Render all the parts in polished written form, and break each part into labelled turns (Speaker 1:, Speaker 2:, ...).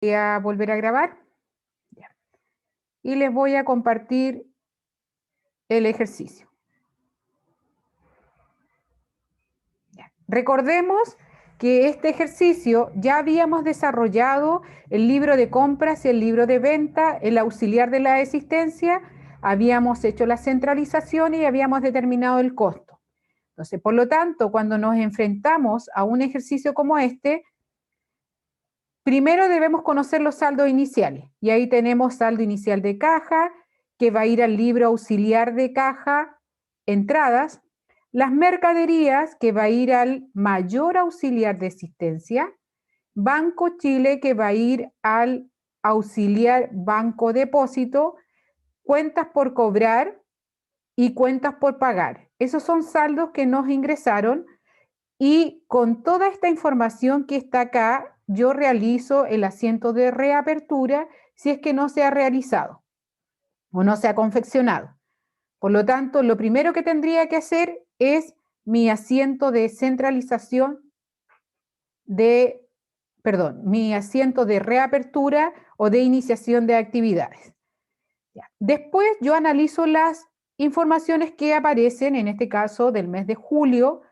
Speaker 1: Voy a volver a grabar. Ya. Y les voy a compartir el ejercicio. Ya. Recordemos que este ejercicio ya habíamos desarrollado el libro de compras y el libro de venta, el auxiliar de la existencia, habíamos hecho la centralización y habíamos determinado el costo. Entonces, por lo tanto, cuando nos enfrentamos a un ejercicio como este, primero debemos conocer los saldos iniciales. Y ahí tenemos saldo inicial de caja, que va a ir al libro auxiliar de caja, entradas. Las mercaderías, que va a ir al mayor auxiliar de existencia. Banco Chile, que va a ir al auxiliar banco depósito. Cuentas por cobrar y cuentas por pagar. Esos son saldos que nos ingresaron. Y con toda esta información que está acá, yo realizo el asiento de reapertura si es que no se ha realizado o no se ha confeccionado. Por lo tanto, lo primero que tendría que hacer es mi asiento de centralización mi asiento de reapertura o de iniciación de actividades. Ya. Después yo analizo las informaciones que aparecen, en este caso del mes de julio,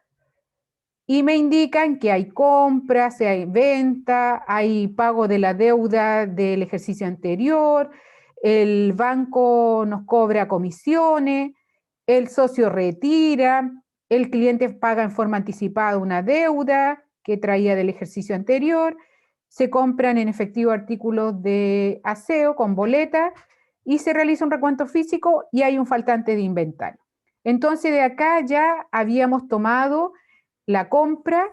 Speaker 1: y me indican que hay compras, hay venta, hay pago de la deuda del ejercicio anterior, el banco nos cobra comisiones, el socio retira, el cliente paga en forma anticipada una deuda que traía del ejercicio anterior, se compran en efectivo artículos de aseo con boleta y se realiza un recuento físico y hay un faltante de inventario. Entonces de acá ya habíamos tomado la compra,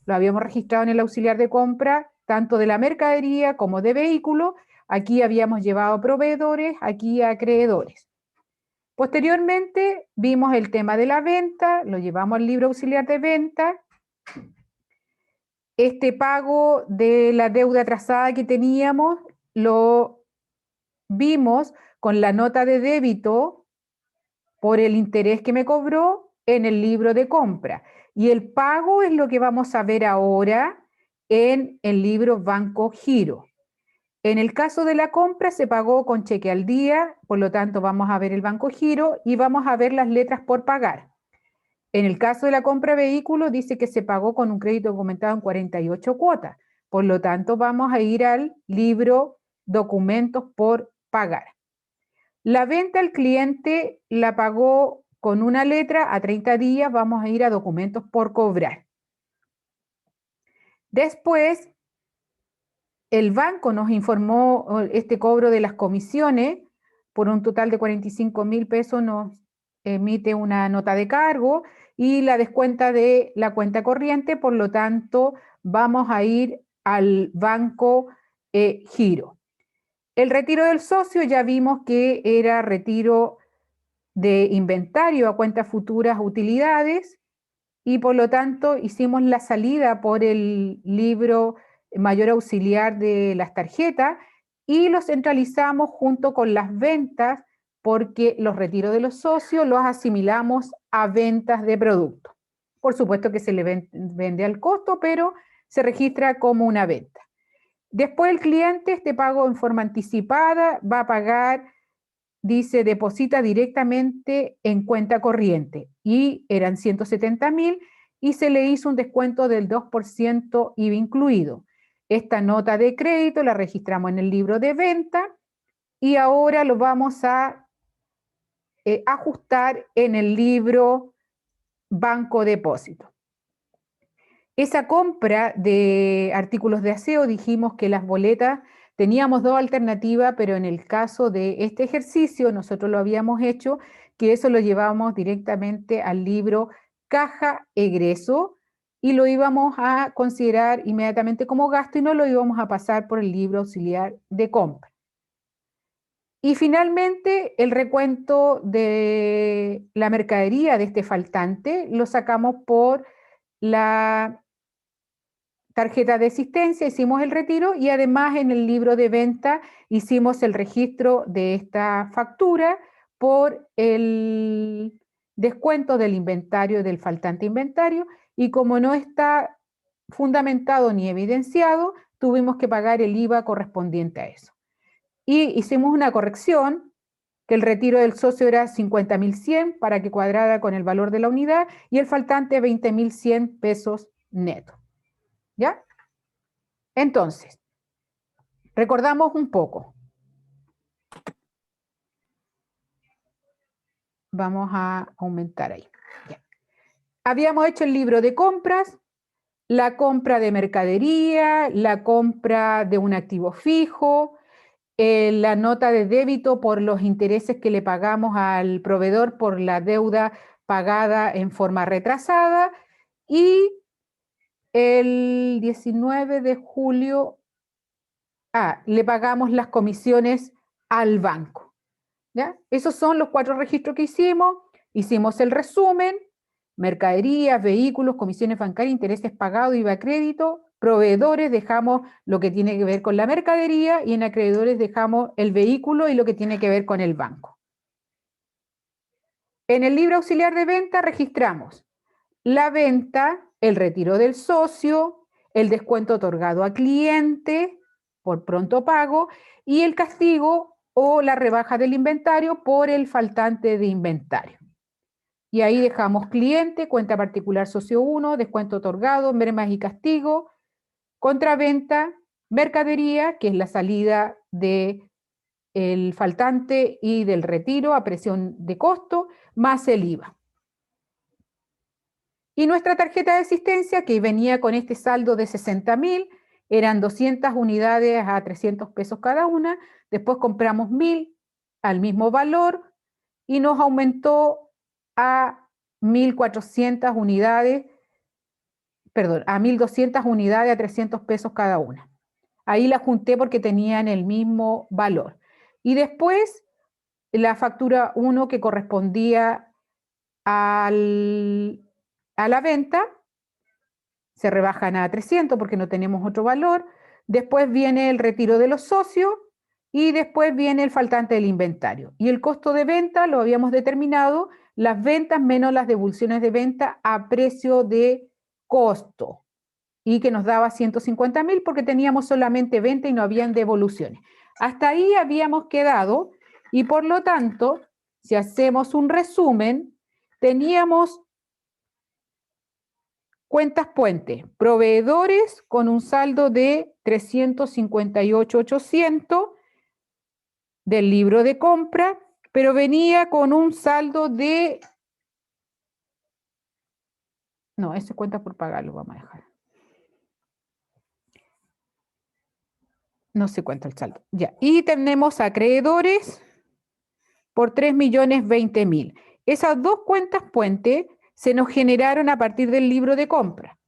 Speaker 1: lo habíamos registrado en el auxiliar de compra, tanto de la mercadería como de vehículo. Aquí habíamos llevado proveedores, aquí acreedores. Posteriormente vimos el tema de la venta, lo llevamos al libro auxiliar de venta. Este pago de la deuda atrasada que teníamos lo vimos con la nota de débito por el interés que me cobró en el libro de compra. Y el pago es lo que vamos a ver ahora en el libro Banco Giro. En el caso de la compra se pagó con cheque al día, por lo tanto vamos a ver el Banco Giro y vamos a ver las letras por pagar. En el caso de la compra de vehículo dice que se pagó con un crédito documentado en 48 cuotas, por lo tanto vamos a ir al libro Documentos por pagar. La venta al cliente la pagó con una letra a 30 días, vamos a ir a documentos por cobrar. Después, el banco nos informó este cobro de las comisiones por un total de 45.000 pesos, nos emite una nota de cargo y la descuenta de la cuenta corriente, por lo tanto, vamos a ir al banco Giro. El retiro del socio ya vimos que era retiro de inventario a cuentas futuras utilidades y por lo tanto hicimos la salida por el libro mayor auxiliar de las tarjetas y lo centralizamos junto con las ventas porque los retiros de los socios los asimilamos a ventas de productos. Por supuesto que se le vende al costo, pero se registra como una venta. Después el cliente, este pago en forma anticipada, va a pagar, dice, deposita directamente en cuenta corriente y eran 170.000 y se le hizo un descuento del 2% IVA incluido. Esta nota de crédito la registramos en el libro de venta y ahora lo vamos a ajustar en el libro Banco Depósito. Esa compra de artículos de aseo, dijimos que las boletas, teníamos dos alternativas, pero en el caso de este ejercicio, nosotros lo habíamos hecho, que eso lo llevábamos directamente al libro Caja Egreso y lo íbamos a considerar inmediatamente como gasto y no lo íbamos a pasar por el libro auxiliar de compra. Y finalmente, el recuento de la mercadería de este faltante lo sacamos por la tarjeta de existencia, hicimos el retiro y además en el libro de venta hicimos el registro de esta factura por el descuento del inventario, del faltante inventario, y como no está fundamentado ni evidenciado, tuvimos que pagar el IVA correspondiente a eso. Y hicimos una corrección, que el retiro del socio era 50.100 para que cuadrara con el valor de la unidad y el faltante 20.100 pesos netos. ¿Ya? Entonces, recordamos un poco. Vamos a aumentar ahí. Ya. Habíamos hecho el libro de compras, la compra de mercadería, la compra de un activo fijo, la nota de débito por los intereses que le pagamos al proveedor por la deuda pagada en forma retrasada y el 19 de julio le pagamos las comisiones al banco. ¿Ya? Esos son los 4 registros que hicimos. Hicimos el resumen: mercaderías, vehículos, comisiones bancarias, intereses pagados, IVA, crédito. Proveedores, dejamos lo que tiene que ver con la mercadería, y en acreedores dejamos el vehículo y lo que tiene que ver con el banco. En el libro auxiliar de venta registramos la venta, el retiro del socio, el descuento otorgado a cliente por pronto pago y el castigo o la rebaja del inventario por el faltante de inventario. Y ahí dejamos cliente, cuenta particular socio 1, descuento otorgado, mermas y castigo, contraventa, mercadería, que es la salida del faltante y del retiro a presión de costo, más el IVA. Y nuestra tarjeta de asistencia, que venía con este saldo de 60.000, eran 200 unidades a 300 pesos cada una. Después compramos 1.000 al mismo valor y nos aumentó a 1.400 unidades, perdón, a 1.200 unidades a 300 pesos cada una. Ahí la junté porque tenían el mismo valor. Y después la factura 1, que correspondía a la venta, se rebajan a 300 porque no tenemos otro valor. Después viene el retiro de los socios y después viene el faltante del inventario. Y el costo de venta lo habíamos determinado, las ventas menos las devoluciones de venta a precio de costo, y que nos daba 150.000 porque teníamos solamente venta y no habían devoluciones. Hasta ahí habíamos quedado, y por lo tanto, si hacemos un resumen, teníamos cuentas puente, proveedores con un saldo de 358.800 del libro de compra, pero venía con un saldo de... No, eso es cuenta por pagar, lo vamos a dejar. No se cuenta el saldo. Ya. Y tenemos acreedores por 3.020.000. Esas dos cuentas puente se nos generaron a partir del libro de compra.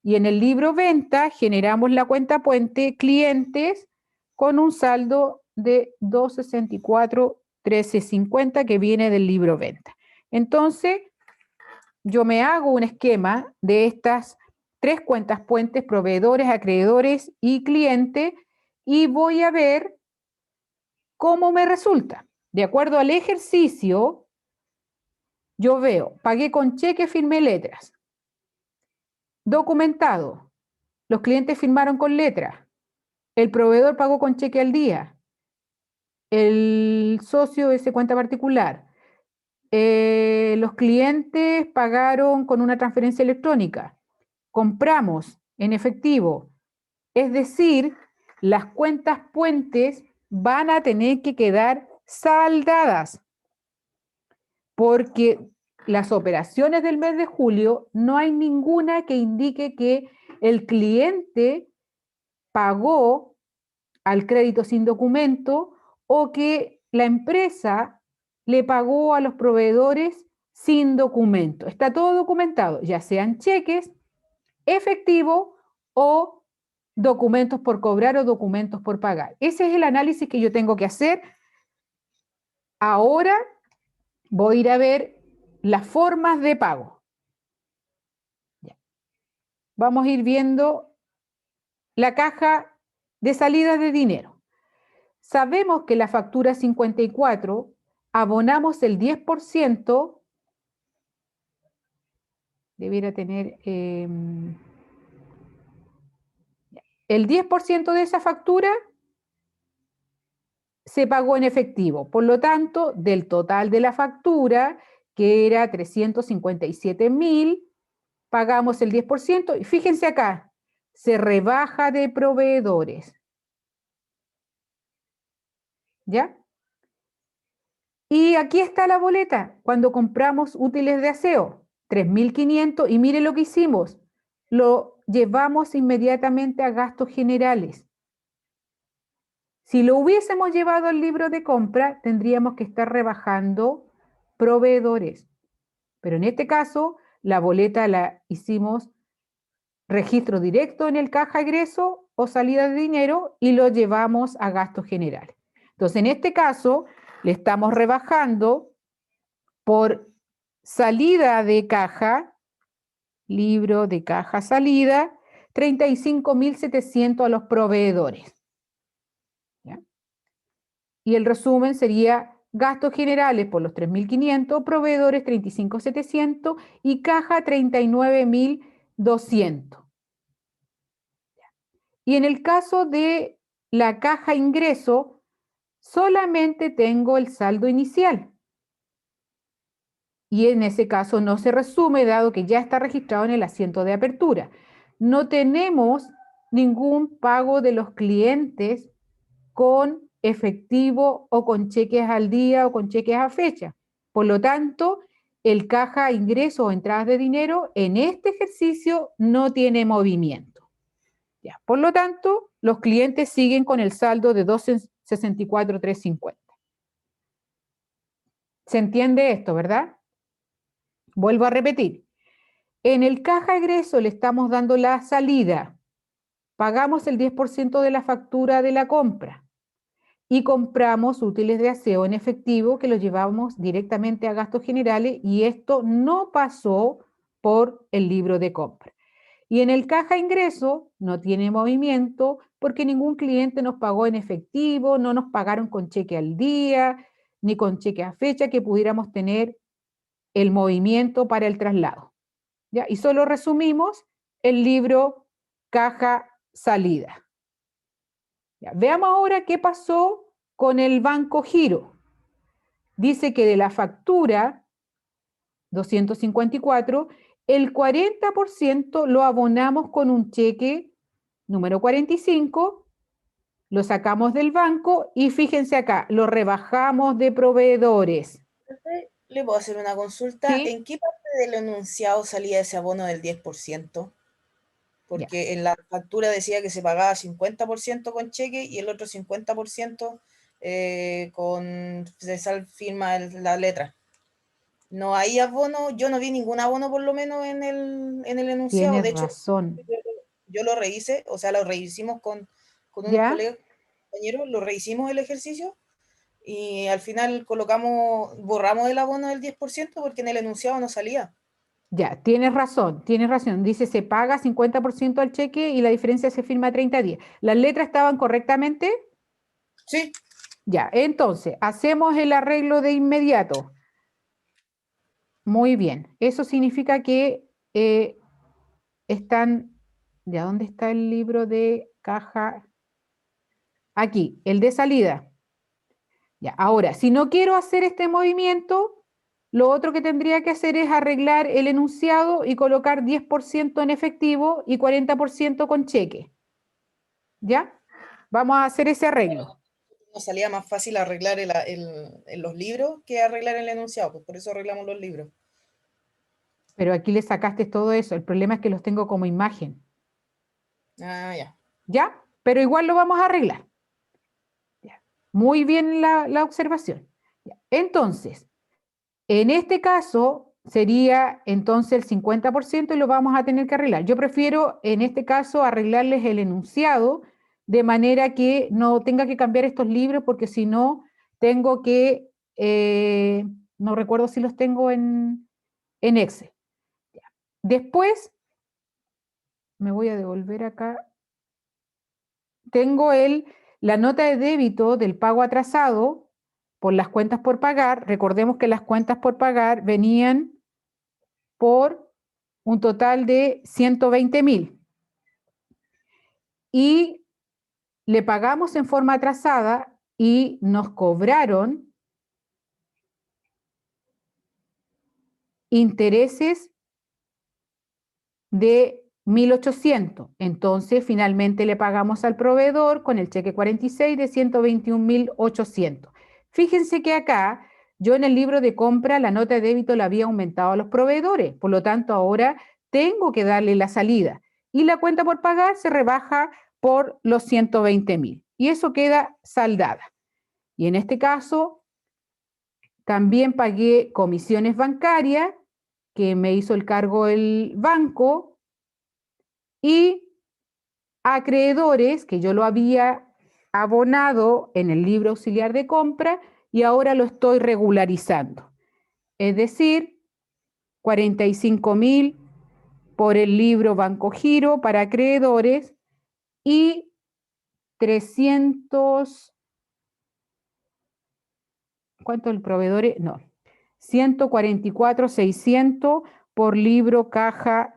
Speaker 1: Y en el libro venta generamos la cuenta puente clientes con un saldo de 264.1350 que viene del libro venta. Entonces, yo me hago un esquema de estas 3 cuentas puentes: proveedores, acreedores y cliente, y voy a ver cómo me resulta. De acuerdo al ejercicio, yo veo, pagué con cheque, firmé letras. Documentado, los clientes firmaron con letras. El proveedor pagó con cheque al día. El socio ese cuenta particular. Los clientes pagaron con una transferencia electrónica. Compramos en efectivo. Es decir, las cuentas puentes van a tener que quedar saldadas, porque las operaciones del mes de julio no hay ninguna que indique que el cliente pagó al crédito sin documento o que la empresa le pagó a los proveedores sin documento. Está todo documentado, ya sean cheques, efectivo o documentos por cobrar o documentos por pagar. Ese es el análisis que yo tengo que hacer. Ahora voy a ir a ver las formas de pago. Vamos a ir viendo la caja de salida de dinero. Sabemos que la factura 54 abonamos el 10%, debiera tener... el 10% de esa factura se pagó en efectivo. Por lo tanto, del total de la factura, que era 357.000, pagamos el 10%. Y fíjense acá, se rebaja de proveedores. ¿Ya? Y aquí está la boleta, cuando compramos útiles de aseo, 3.500, y mire lo que hicimos, lo llevamos inmediatamente a gastos generales. Si lo hubiésemos llevado al libro de compra, tendríamos que estar rebajando proveedores. Pero en este caso, la boleta la hicimos registro directo en el caja egreso o salida de dinero y lo llevamos a gastos generales. Entonces, en este caso, le estamos rebajando por salida de caja, libro de caja salida, 35.700 a los proveedores. ¿Ya? Y el resumen sería gastos generales por los 3.500, proveedores 35.700 y caja 39.200. Y en el caso de la caja ingreso, solamente tengo el saldo inicial. Y en ese caso no se resume, dado que ya está registrado en el asiento de apertura. No tenemos ningún pago de los clientes con efectivo o con cheques al día o con cheques a fecha. Por lo tanto, el caja ingreso o entradas de dinero en este ejercicio no tiene movimiento. Ya. Por lo tanto, los clientes siguen con el saldo de 264.350. ¿Se entiende esto, verdad? Vuelvo a repetir. En el caja egreso le estamos dando la salida. Pagamos el 10% de la factura de la compra y compramos útiles de aseo en efectivo que los llevamos directamente a gastos generales y esto no pasó por el libro de compra. Y en el caja ingreso no tiene movimiento porque ningún cliente nos pagó en efectivo, no nos pagaron con cheque al día, ni con cheque a fecha que pudiéramos tener el movimiento para el traslado. ¿Ya? Y solo resumimos el libro caja salida. ¿Ya? Veamos ahora qué pasó con el Banco Giro. Dice que de la factura 254, el 40% lo abonamos con un cheque número 45, lo sacamos del banco y fíjense acá, lo rebajamos de proveedores.
Speaker 2: ¿Le puedo hacer una consulta?
Speaker 1: ¿Sí?
Speaker 2: ¿En qué parte del enunciado salía ese abono del 10%?
Speaker 1: Ya.
Speaker 2: Porque en la factura decía que se pagaba 50% con cheque y el otro 50% con firma la letra. No hay abono, yo no vi ningún abono por lo menos en el enunciado.
Speaker 1: Tienes
Speaker 2: De hecho,
Speaker 1: razón.
Speaker 2: yo lo revisé, o sea, lo rehicimos con unos
Speaker 1: ¿Ya?
Speaker 2: colegas compañeros, lo rehicimos el ejercicio y al final borramos el abono del 10% porque en el enunciado no salía.
Speaker 1: Ya, tienes razón, tienes razón. Dice, se paga 50% al cheque y la diferencia se firma a 30 días. ¿Las letras estaban correctamente?
Speaker 2: Sí.
Speaker 1: Ya, entonces, hacemos el arreglo de inmediato. Muy bien. Eso significa que están... ¿Ya dónde está el libro de caja? Aquí, el de salida. Ya, ahora, si no quiero hacer este movimiento, lo otro que tendría que hacer es arreglar el enunciado y colocar 10% en efectivo y 40% con cheque. ¿Ya? Vamos a hacer ese arreglo.
Speaker 2: Nos salía más fácil arreglar los libros que arreglar el enunciado, pues por eso arreglamos los libros.
Speaker 1: Pero aquí le sacaste todo eso. El problema es que los tengo como imagen.
Speaker 2: Ah, ya.
Speaker 1: ¿Ya? Pero igual lo vamos a arreglar. ¿Ya? Muy bien la observación. ¿Ya? Entonces, en este caso sería entonces el 50% y lo vamos a tener que arreglar. Yo prefiero en este caso arreglarles el enunciado de manera que no tenga que cambiar estos libros porque si no tengo que, no recuerdo si los tengo en Excel. Después, me voy a devolver acá, tengo la nota de débito del pago atrasado por las cuentas por pagar. Recordemos que las cuentas por pagar venían por un total de 120.000. y le pagamos en forma atrasada y nos cobraron intereses de 1.800. Entonces, finalmente le pagamos al proveedor con el cheque 46 de 121.800. Fíjense que acá, yo en el libro de compra la nota de débito la había aumentado a los proveedores, por lo tanto ahora tengo que darle la salida. Y la cuenta por pagar se rebaja por los 120.000. Y eso queda saldada. Y en este caso, también pagué comisiones bancarias, que me hizo el cargo el banco, y acreedores, que yo lo había abonado en el libro auxiliar de compra y ahora lo estoy regularizando. Es decir, 45.000 por el libro Banco Giro para acreedores y 300, ¿cuánto el proveedor? No, 144.600 por libro caja,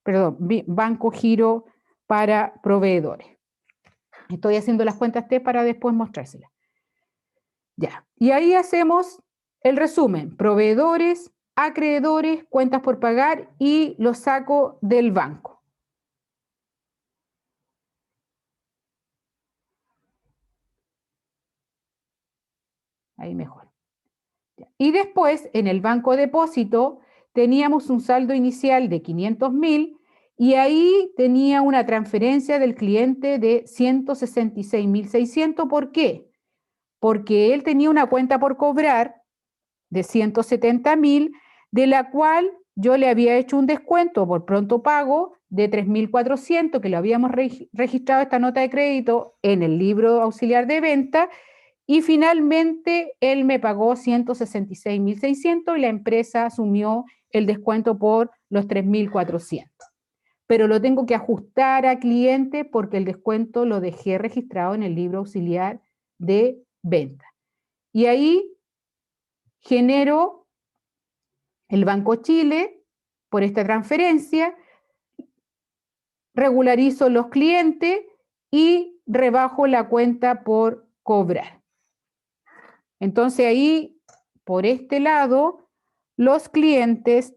Speaker 1: perdón, Banco Giro para proveedores. Estoy haciendo las cuentas T para después mostrárselas. Ya, y ahí hacemos el resumen: proveedores, acreedores, cuentas por pagar, y lo saco del banco. Ahí mejor. Y después, en el banco depósito, teníamos un saldo inicial de 500.000 y ahí tenía una transferencia del cliente de 166.600. ¿Por qué? Porque él tenía una cuenta por cobrar de 170.000, de la cual yo le había hecho un descuento por pronto pago de 3.400, que lo habíamos registrado esta nota de crédito en el libro auxiliar de venta, y finalmente él me pagó 166.600 y la empresa asumió el descuento por los 3.400. Pero lo tengo que ajustar a cliente porque el descuento lo dejé registrado en el libro auxiliar de venta. Y ahí genero el Banco Chile por esta transferencia, regularizo los clientes y rebajo la cuenta por cobrar. Entonces ahí, por este lado, los clientes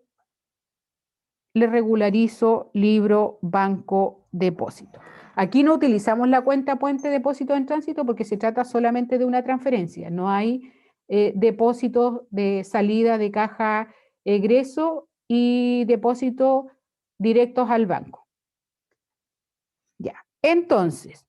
Speaker 1: le regularizo libro, banco, depósito. Aquí no utilizamos la cuenta puente depósito en tránsito porque se trata solamente de una transferencia. No hay depósitos de salida de caja egreso y depósitos directos al banco. Ya. Entonces,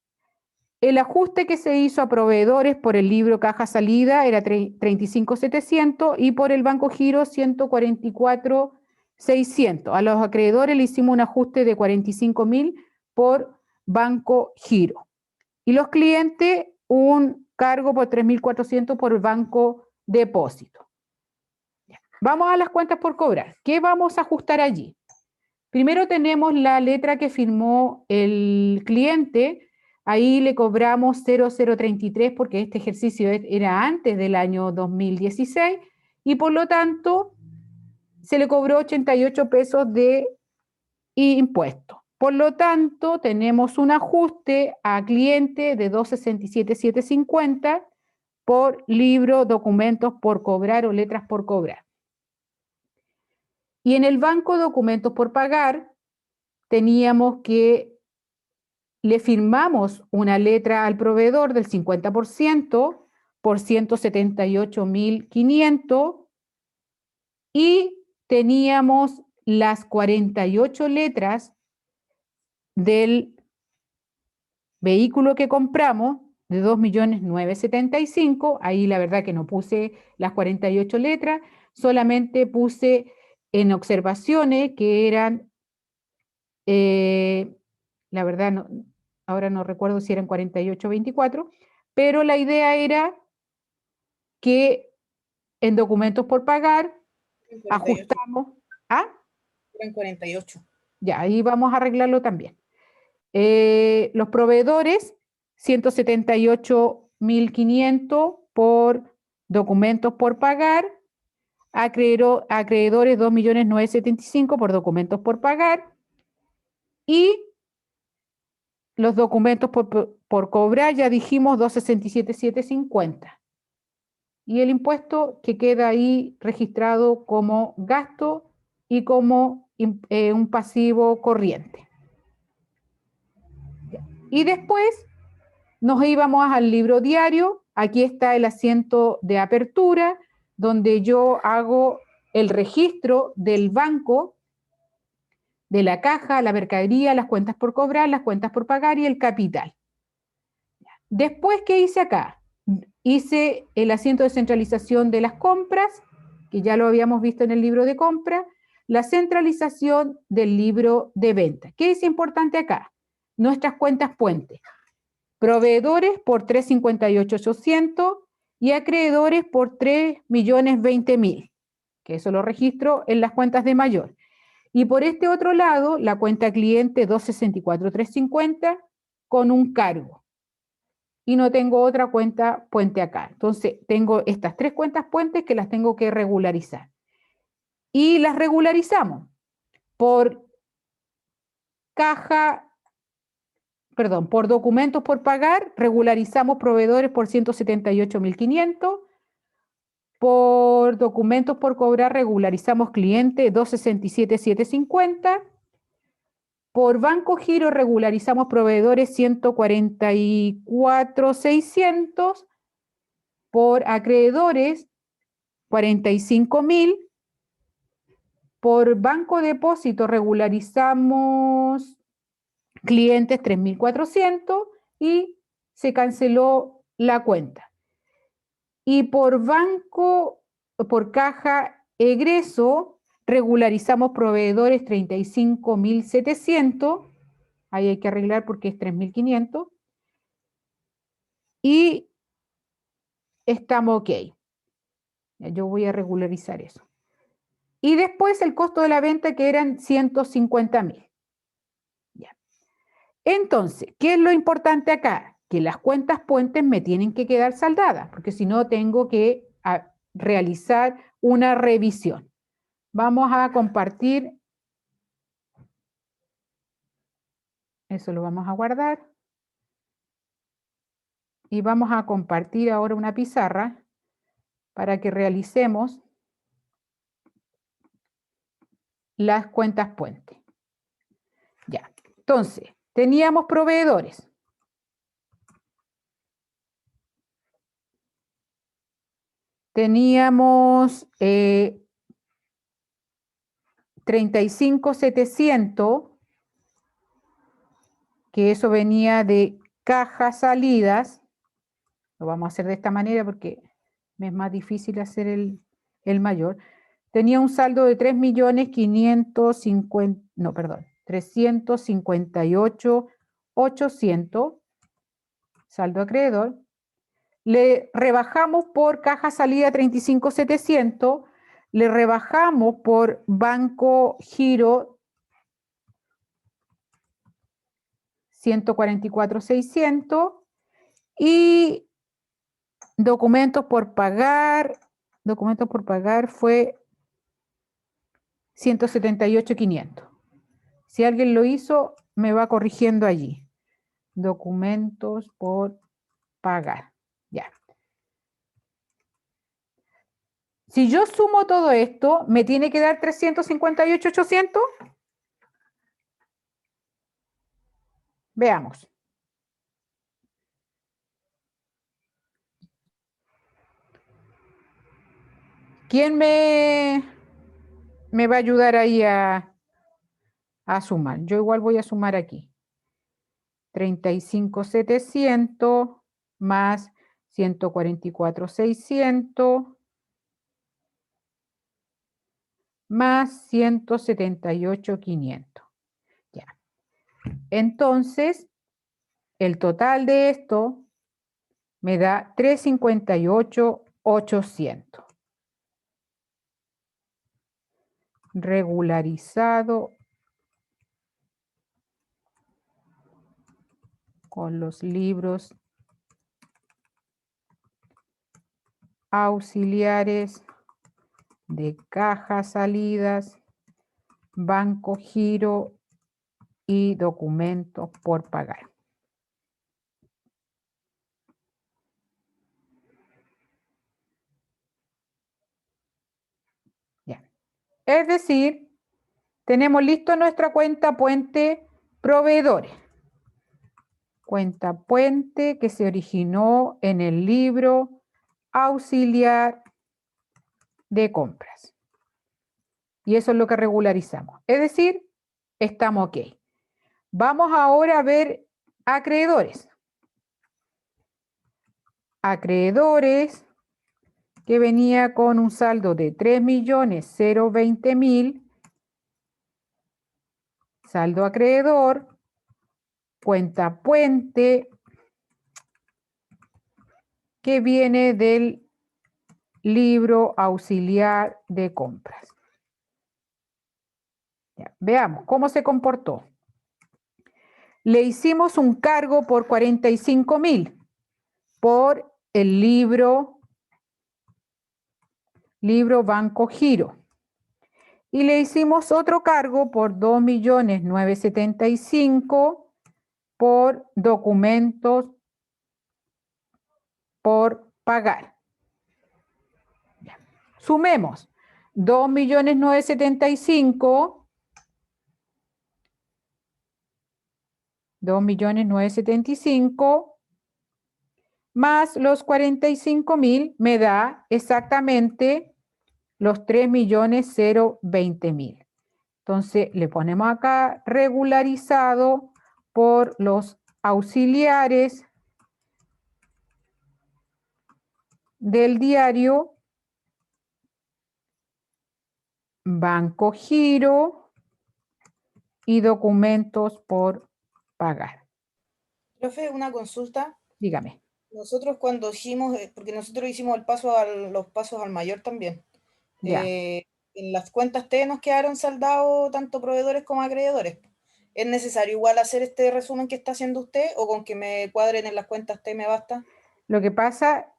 Speaker 1: el ajuste que se hizo a proveedores por el libro caja salida era 35.700 y por el Banco Giro 144.600. A los acreedores le hicimos un ajuste de 45.000 por Banco Giro. Y los clientes un cargo por 3.400 por el Banco Depósito. Vamos a las cuentas por cobrar. ¿Qué vamos a ajustar allí? Primero tenemos la letra que firmó el cliente. Ahí le cobramos 0,033 porque este ejercicio era antes del año 2016 y por lo tanto se le cobró 88 pesos de impuesto. Por lo tanto, tenemos un ajuste a cliente de 267.750 por libro, documentos por cobrar o letras por cobrar. Y en el banco documentos por pagar teníamos que le firmamos una letra al proveedor del 50% por 178.500 y teníamos las 48 letras del vehículo que compramos de 2.975.000. Ahí la verdad que no puse las 48 letras, solamente puse en observaciones que eran, la verdad no, ahora no recuerdo si eran 48 o 24, pero la idea era que en documentos por pagar
Speaker 2: 48.
Speaker 1: ajustamos. ¿Ah?
Speaker 2: Eran 48.
Speaker 1: Ya, ahí vamos a arreglarlo también. Los proveedores, 178.500 por documentos por pagar, acreedores 2.975.000 por documentos por pagar, y los documentos por cobrar, ya dijimos 267.750. Y el impuesto que queda ahí registrado como gasto y como un pasivo corriente. Y después nos íbamos al libro diario. Aquí está el asiento de apertura, donde yo hago el registro del banco, de la caja, la mercadería, las cuentas por cobrar, las cuentas por pagar y el capital. Después, ¿qué hice acá? Hice el asiento de centralización de las compras, que ya lo habíamos visto en el libro de compra, la centralización del libro de venta. ¿Qué es importante acá? Nuestras cuentas puentes. Proveedores por 358.800 y acreedores por 3.020.000, que eso lo registro en las cuentas de mayor. Y por este otro lado, la cuenta cliente 264.350 con un cargo. Y no tengo otra cuenta puente acá. Entonces, tengo estas 3 cuentas puentes que las tengo que regularizar. Y las regularizamos por por documentos por pagar, regularizamos proveedores por 178.500. Por documentos por cobrar, regularizamos cliente 267.750. Por banco giro, regularizamos proveedores 144.600. Por acreedores, 45.000. Por banco depósito, regularizamos clientes 3.400 y se canceló la cuenta. Y por banco, por caja egreso, regularizamos proveedores 35.700, ahí hay que arreglar porque es 3.500, y estamos ok. Yo voy a regularizar eso. Y después el costo de la venta que eran 150.000. Entonces, ¿qué es lo importante acá? Que las cuentas puentes me tienen que quedar saldadas, porque si no tengo que realizar una revisión. Vamos a compartir. Eso lo vamos a guardar. Y vamos a compartir ahora una pizarra para que realicemos las cuentas puentes. Ya, entonces, teníamos proveedores. Teníamos 35.700, que eso venía de cajas salidas. Lo vamos a hacer de esta manera porque me es más difícil hacer el mayor. Tenía un saldo de 358.800, saldo acreedor. Le rebajamos por caja salida 35.700, le rebajamos por banco giro 144.600 y documentos por pagar fue 178.500. Si alguien lo hizo, me va corrigiendo allí. Documentos por pagar. Ya. Si yo sumo todo esto, ¿me tiene que dar 358.800? Veamos. ¿Quién me va a ayudar ahí a sumar? Yo igual voy a sumar aquí. 35.700 más 144.600 más 178.500. Ya. Entonces, el total de esto me da 358.800. Regularizado con los libros auxiliares de cajas salidas, banco giro y documentos por pagar. Es decir, tenemos listo nuestra cuenta puente proveedores. Cuenta puente que se originó en el libro auxiliar de compras. Y eso es lo que regularizamos. Es decir, estamos ok. Vamos ahora a ver acreedores. Acreedores que venía con un saldo de 3.020.000. Saldo acreedor, cuenta puente, que viene del libro auxiliar de compras. Ya, veamos cómo se comportó. Le hicimos un cargo por 45.000 por el libro Banco Giro. Y le hicimos otro cargo por 2.975.000 por documentos por pagar. Ya. Sumemos 2.975.000 más los 45.000 me da exactamente los 3.020.000. Entonces le ponemos acá regularizado por los auxiliares del diario Banco Giro y documentos por pagar.
Speaker 2: Profe, una consulta.
Speaker 1: Dígame.
Speaker 2: Nosotros cuando hicimos, porque nosotros hicimos los pasos al mayor también.
Speaker 1: Ya.
Speaker 2: En las cuentas T nos quedaron saldados tanto proveedores como acreedores. ¿Es necesario igual hacer este resumen que está haciendo usted o con que me cuadren en las cuentas T me basta?
Speaker 1: Lo que pasa,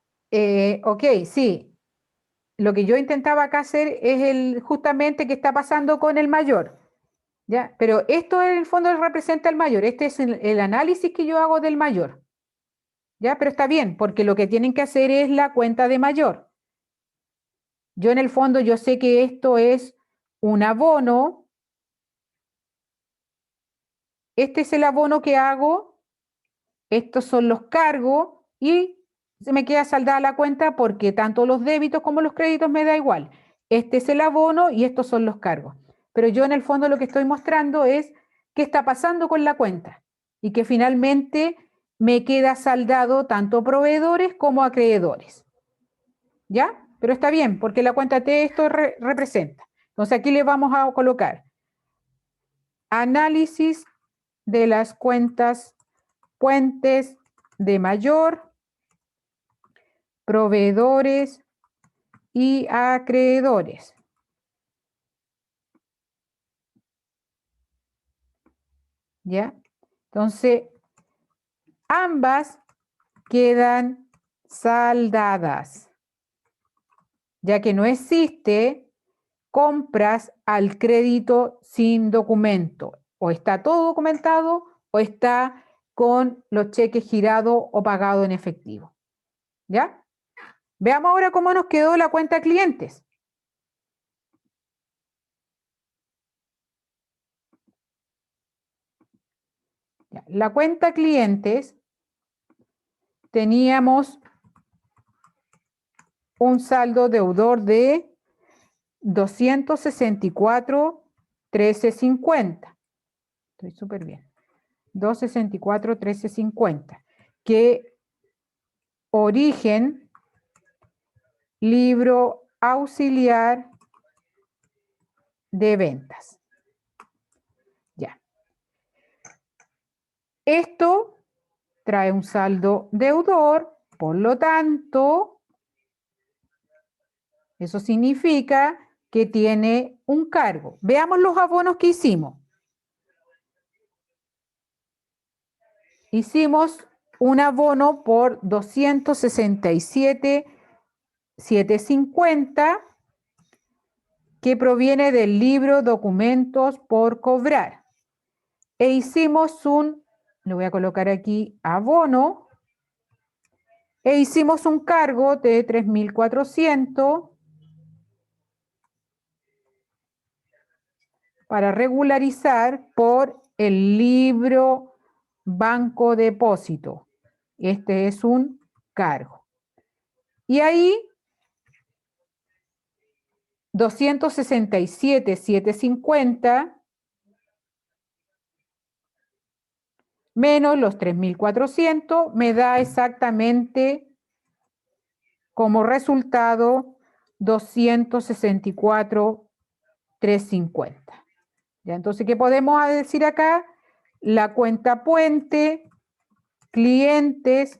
Speaker 1: ok, sí. Lo que yo intentaba acá hacer es justamente qué está pasando con el mayor. ¿Ya? Pero esto en el fondo representa el mayor. Este es el análisis que yo hago del mayor. ¿Ya? Pero está bien, porque lo que tienen que hacer es la cuenta de mayor. Yo en el fondo yo sé que esto es un abono. Este es el abono que hago. Estos son los cargos y se me queda saldada la cuenta porque tanto los débitos como los créditos me da igual. Este es el abono y estos son los cargos. Pero yo en el fondo lo que estoy mostrando es qué está pasando con la cuenta y que finalmente me queda saldado tanto proveedores como acreedores. ¿Ya? Pero está bien, porque la cuenta T esto representa. Entonces aquí le vamos a colocar análisis de las cuentas puentes de mayor, proveedores y acreedores. ¿Ya? Entonces, ambas quedan saldadas, ya que no existe compras al crédito sin documento. O está todo documentado o está con los cheques girados o pagados en efectivo. ¿Ya? Veamos ahora cómo nos quedó la cuenta clientes. Ya, la cuenta clientes teníamos un saldo deudor de 264.1350. Estoy súper bien. 264.1350. Que origen, libro auxiliar de ventas. Ya. Esto trae un saldo deudor, por lo tanto, eso significa que tiene un cargo. Veamos los abonos que hicimos. Hicimos un abono por 267.750 que proviene del libro Documentos por cobrar. E hicimos le voy a colocar aquí, abono, e hicimos un cargo de 3.400 para regularizar por el libro banco depósito. Este es un cargo. Y ahí 267.750 menos los 3.400 me da exactamente como resultado 264.350. ¿Ya? Entonces, ¿qué podemos decir acá? La cuenta puente, clientes,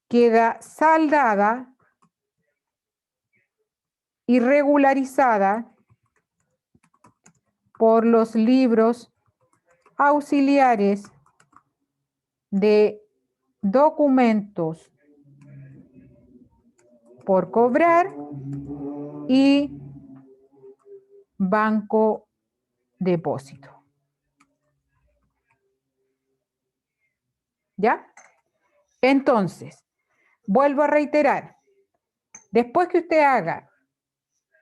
Speaker 1: queda saldada y regularizada por los libros auxiliares de documentos por cobrar y banco depósito. ¿Ya? Entonces, vuelvo a reiterar, después que usted haga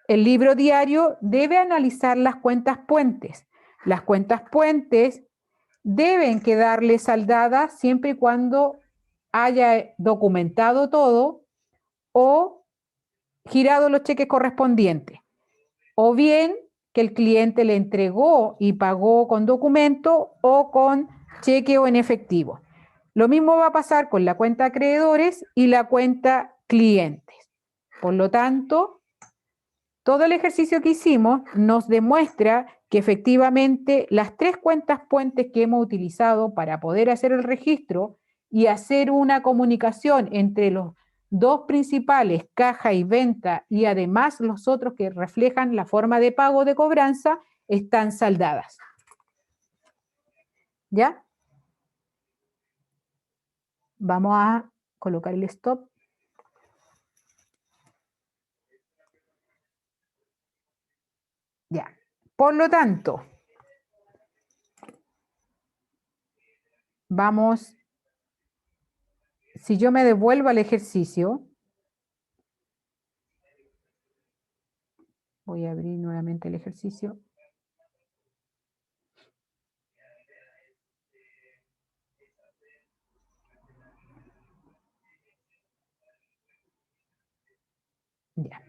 Speaker 1: el libro diario, debe analizar las cuentas puentes. Las cuentas puentes deben quedarle saldadas siempre y cuando haya documentado todo o girado los cheques correspondientes. O bien que el cliente le entregó y pagó con documento o con cheque o en efectivo. Lo mismo va a pasar con la cuenta acreedores y la cuenta clientes. Por lo tanto, todo el ejercicio que hicimos nos demuestra que efectivamente las tres cuentas puentes que hemos utilizado para poder hacer el registro y hacer una comunicación entre los dos principales, caja y venta, y además los otros que reflejan la forma de pago de cobranza, están saldadas. ¿Ya? Vamos a colocar el stop. Ya. Por lo tanto, vamos, si yo me devuelvo al ejercicio, voy a abrir nuevamente el ejercicio. Ya.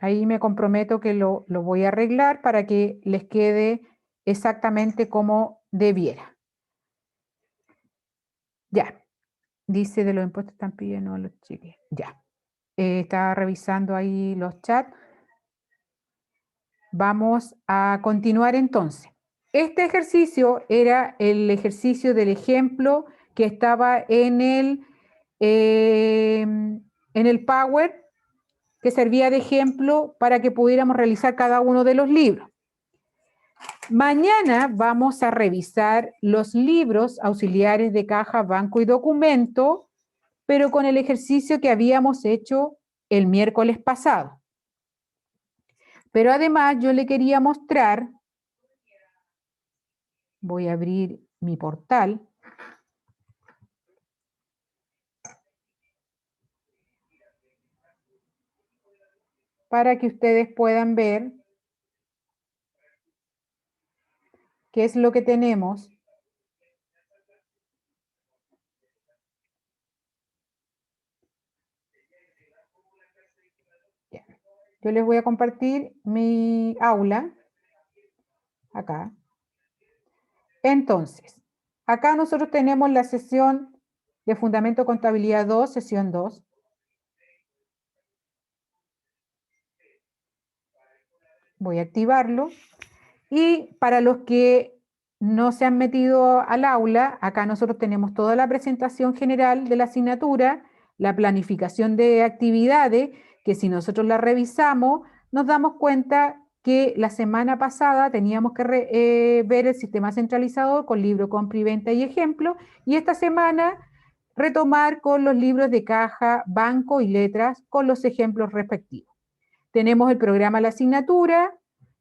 Speaker 1: Ahí me comprometo que lo voy a arreglar para que les quede exactamente como debiera. Ya. Dice de los impuestos están pidiendo los cheques. Ya. Estaba revisando ahí los chats. Vamos a continuar entonces. Este ejercicio era el ejercicio del ejemplo que estaba en el Power, que servía de ejemplo para que pudiéramos realizar cada uno de los libros. Mañana vamos a revisar los libros auxiliares de caja, banco y documento, pero con el ejercicio que habíamos hecho el miércoles pasado. Pero además yo le quería mostrar, voy a abrir mi portal, para que ustedes puedan ver qué es lo que tenemos. Yo les voy a compartir mi aula, acá. Entonces, acá nosotros tenemos la sesión de Fundamento Contabilidad 2, sesión 2. Voy a activarlo. Y para los que no se han metido al aula, acá nosotros tenemos toda la presentación general de la asignatura, la planificación de actividades, que si nosotros la revisamos, nos damos cuenta que la semana pasada teníamos que ver el sistema centralizador con libro, compra y venta y ejemplo, y esta semana retomar con los libros de caja, banco y letras con los ejemplos respectivos. Tenemos el programa La Asignatura,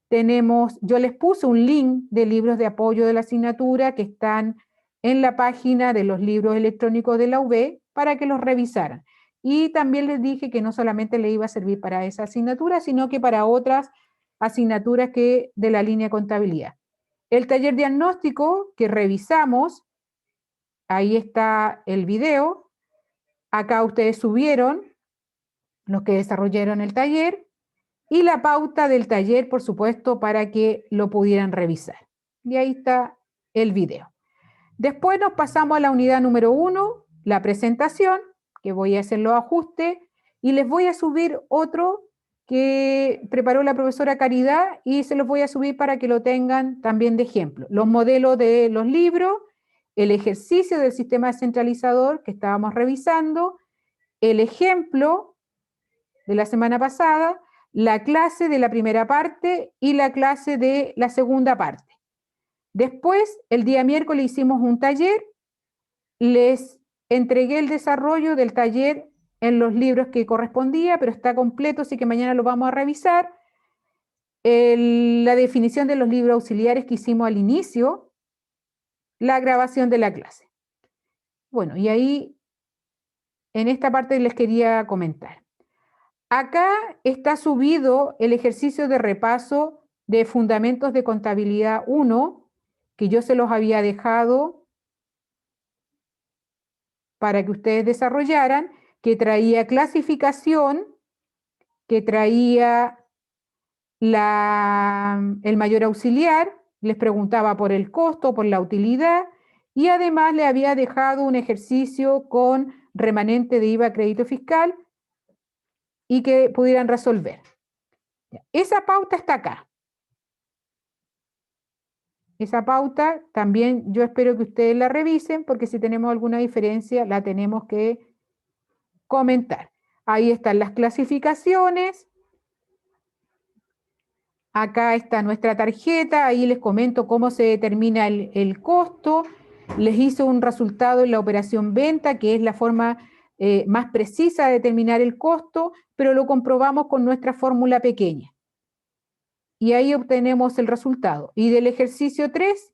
Speaker 1: yo les puse un link de libros de apoyo de la asignatura que están en la página de los libros electrónicos de la UB para que los revisaran. Y también les dije que no solamente le iba a servir para esa asignatura, sino que para otras asignaturas de la línea contabilidad. El taller diagnóstico que revisamos, ahí está el video, acá ustedes subieron los que desarrollaron el taller, y la pauta del taller, por supuesto, para que lo pudieran revisar. Y ahí está el video. Después nos pasamos a la unidad número 1, la presentación, que voy a hacer los ajustes, y les voy a subir otro que preparó la profesora Caridad y se los voy a subir para que lo tengan también de ejemplo. Los modelos de los libros, el ejercicio del sistema descentralizador que estábamos revisando, el ejemplo de la semana pasada, la clase de la primera parte y la clase de la segunda parte. Después, el día miércoles hicimos un taller, les entregué el desarrollo del taller en los libros que correspondía, pero está completo, así que mañana lo vamos a revisar. La definición de los libros auxiliares que hicimos al inicio, la grabación de la clase. Bueno, y ahí, en esta parte les quería comentar. Acá está subido el ejercicio de repaso de Fundamentos de Contabilidad 1, que yo se los había dejado para que ustedes desarrollaran, que traía clasificación, que traía el mayor auxiliar, les preguntaba por el costo, por la utilidad, y además le había dejado un ejercicio con remanente de IVA crédito fiscal y que pudieran resolver. Esa pauta está acá. Esa pauta también yo espero que ustedes la revisen porque si tenemos alguna diferencia la tenemos que comentar. Ahí están las clasificaciones. Acá está nuestra tarjeta, ahí les comento cómo se determina el costo. Les hice un resultado en la operación venta, que es la forma más precisa de determinar el costo, pero lo comprobamos con nuestra fórmula pequeña. Y ahí obtenemos el resultado. Y del ejercicio 3,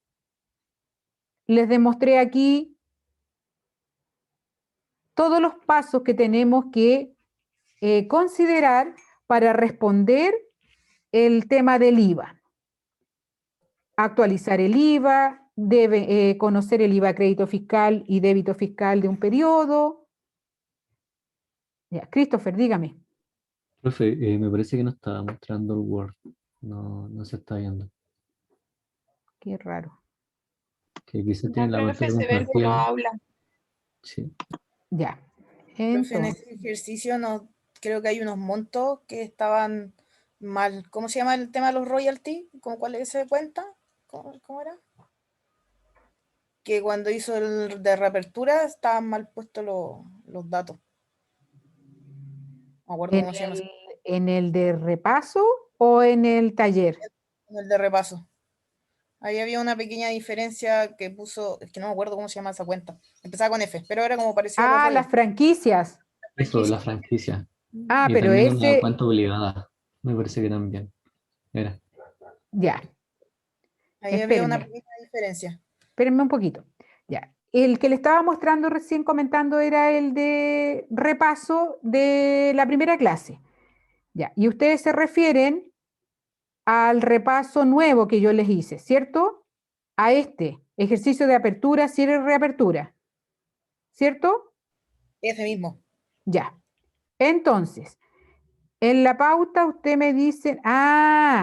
Speaker 1: les demostré aquí todos los pasos que tenemos que considerar para responder el tema del IVA. Actualizar el IVA, debe conocer el IVA crédito fiscal y débito fiscal de un periodo. Ya, Christopher, dígame.
Speaker 3: Profe, me parece que no estaba mostrando el Word. No, no se está viendo.
Speaker 1: Qué raro.
Speaker 3: Que quizás
Speaker 4: La
Speaker 3: tiene la
Speaker 4: profe
Speaker 3: pantalla
Speaker 4: se ve puro
Speaker 3: compartida.
Speaker 4: aula.
Speaker 3: Sí.
Speaker 1: Ya.
Speaker 2: Profe, en
Speaker 1: Entonces,
Speaker 2: ese ejercicio no, creo que hay unos montos que estaban mal. ¿Cómo se llama el tema de los royalties? ¿Cómo cuál es ese cuenta? ¿Cómo era? Que cuando hizo el de reapertura estaban mal puestos los datos. No me acuerdo
Speaker 1: ¿en
Speaker 2: cómo se llama.
Speaker 1: en el de repaso o en el taller?
Speaker 2: En el de repaso. Ahí había una pequeña diferencia que puso, es que no me acuerdo cómo se llama esa cuenta. Empezaba con F, pero era como parecido a los
Speaker 1: Ah, las
Speaker 2: royalties.
Speaker 1: franquicias.
Speaker 3: Eso, la franquicia.
Speaker 1: Ah,
Speaker 3: Y
Speaker 1: pero
Speaker 3: también una
Speaker 1: ese,
Speaker 3: cuenta obligada. Me parece que también. Era.
Speaker 1: ya,
Speaker 2: Ahí había una
Speaker 1: espérenme,
Speaker 2: pequeña diferencia.
Speaker 1: espérenme un poquito. Ya, el que le estaba mostrando recién comentando era el de repaso de la primera clase. Ya, y ustedes se refieren al repaso nuevo que yo les hice, ¿cierto? A este ejercicio de apertura, cierre y reapertura, ¿cierto?
Speaker 2: Ese mismo.
Speaker 1: Ya. Entonces, en la pauta usted me dice,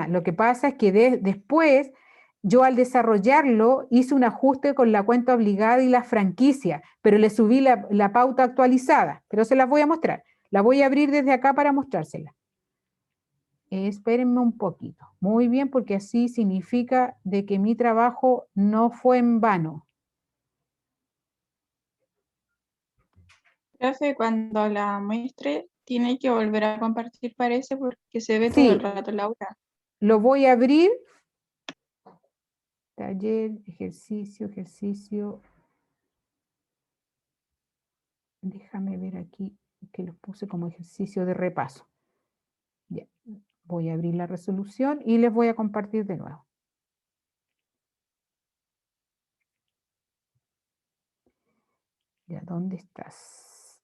Speaker 1: lo que pasa es que después yo al desarrollarlo hice un ajuste con la cuenta obligada y la franquicia, pero le subí la pauta actualizada, pero se las voy a mostrar. La voy a abrir desde acá para mostrársela. Espérenme un poquito. Muy bien, porque así significa de que mi trabajo no fue en vano.
Speaker 4: Profe, cuando la muestre, tiene que volver a compartir, parece, porque se ve todo el
Speaker 1: Sí,
Speaker 4: rato la aula.
Speaker 1: lo voy a abrir. Taller, ejercicio, ejercicio. Déjame ver aquí que los puse como ejercicio de repaso. Ya, voy a abrir la resolución y les voy a compartir de nuevo. Ya, ¿dónde estás?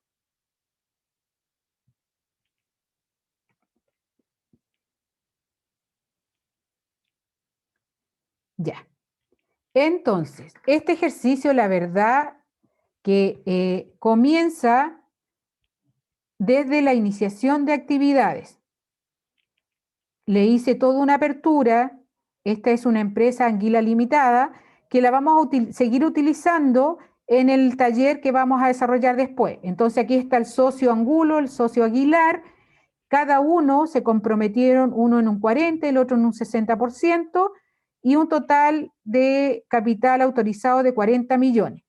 Speaker 1: Ya. Entonces, este ejercicio, la verdad, que comienza desde la iniciación de actividades. Le hice toda una apertura. Esta es una empresa Anguila Limitada que la vamos a seguir utilizando en el taller que vamos a desarrollar después. Entonces aquí está el socio Angulo, el socio Aguilar. Cada uno se comprometieron, uno en un 40%, el otro en un 60%, y un total de capital autorizado de 40 millones.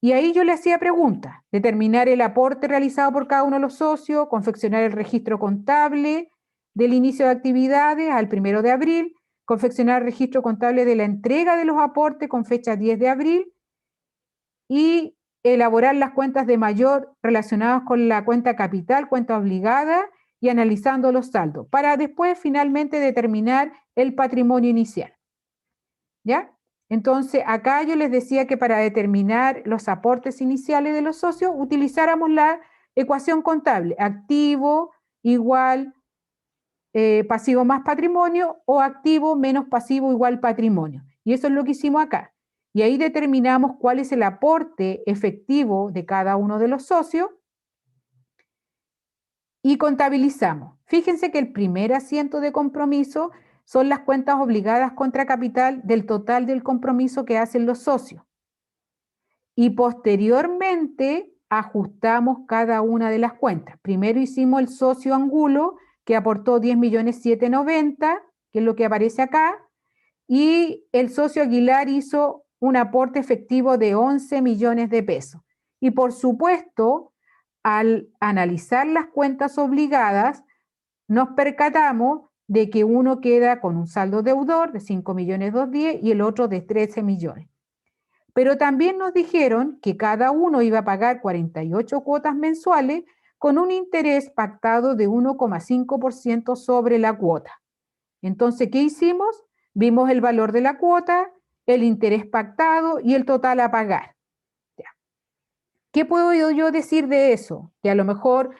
Speaker 1: Y ahí yo le hacía preguntas: determinar el aporte realizado por cada uno de los socios, confeccionar el registro contable del inicio de actividades al 1 de abril, confeccionar el registro contable de la entrega de los aportes con fecha 10 de abril y elaborar las cuentas de mayor relacionadas con la cuenta capital, cuenta obligada y analizando los saldos, para después finalmente determinar el patrimonio inicial. ¿Ya? Entonces, acá yo les decía que para determinar los aportes iniciales de los socios utilizáramos la ecuación contable: activo igual pasivo más patrimonio, o activo menos pasivo igual patrimonio. Y eso es lo que hicimos acá. Y ahí determinamos cuál es el aporte efectivo de cada uno de los socios y contabilizamos. Fíjense que el primer asiento de compromiso son las cuentas obligadas contra capital del total del compromiso que hacen los socios. Y posteriormente ajustamos cada una de las cuentas. Primero hicimos el socio Angulo, que aportó 10.790.000, que es lo que aparece acá, y el socio Aguilar hizo un aporte efectivo de 11 millones de pesos. Y por supuesto, al analizar las cuentas obligadas, nos percatamos de que uno queda con un saldo deudor de 5.210.000 y el otro de 13 millones. Pero también nos dijeron que cada uno iba a pagar 48 cuotas mensuales con un interés pactado de 1,5% sobre la cuota. Entonces, ¿qué hicimos? Vimos el valor de la cuota, el interés pactado y el total a pagar. Ya. ¿Qué puedo yo decir de eso? Que a lo mejor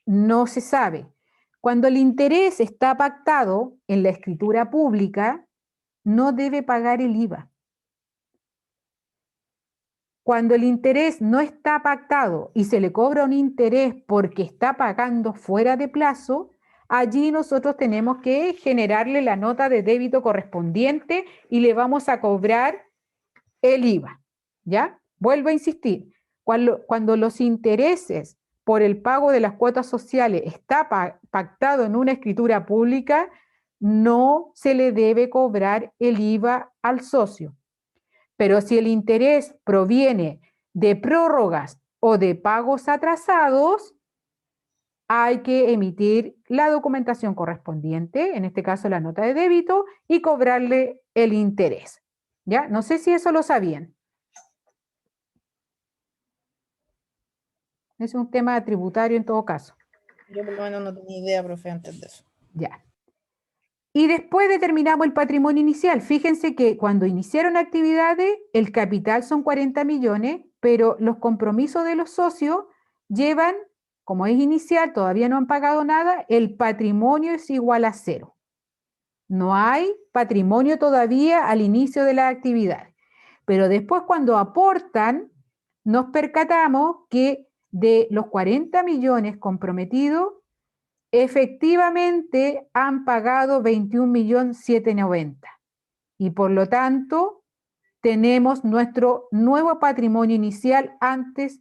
Speaker 1: no se sabe. Cuando el interés está pactado en la escritura pública, no debe pagar el IVA. Cuando el interés no está pactado y se le cobra un interés porque está pagando fuera de plazo, allí nosotros tenemos que generarle la nota de débito correspondiente y le vamos a cobrar el IVA. ¿Ya? Vuelvo a insistir, cuando los intereses por el pago de las cuotas sociales está pactado en una escritura pública, no se le debe cobrar el IVA al socio. Pero si el interés proviene de prórrogas o de pagos atrasados, hay que emitir la documentación correspondiente, en este caso la nota de débito, y cobrarle el interés. ¿Ya? No sé si eso lo sabían. Es un tema tributario en todo caso.
Speaker 2: Yo por lo menos no tenía idea, profe, antes de eso.
Speaker 1: Ya. Y después determinamos el patrimonio inicial. Fíjense que cuando iniciaron actividades, el capital son 40 millones, pero los compromisos de los socios llevan, como es inicial, todavía no han pagado nada, el patrimonio es igual a 0. No hay patrimonio todavía al inicio de la actividad. Pero después, cuando aportan, nos percatamos que de los 40 millones comprometidos, efectivamente han pagado 21.790.000 y por lo tanto tenemos nuestro nuevo patrimonio inicial antes,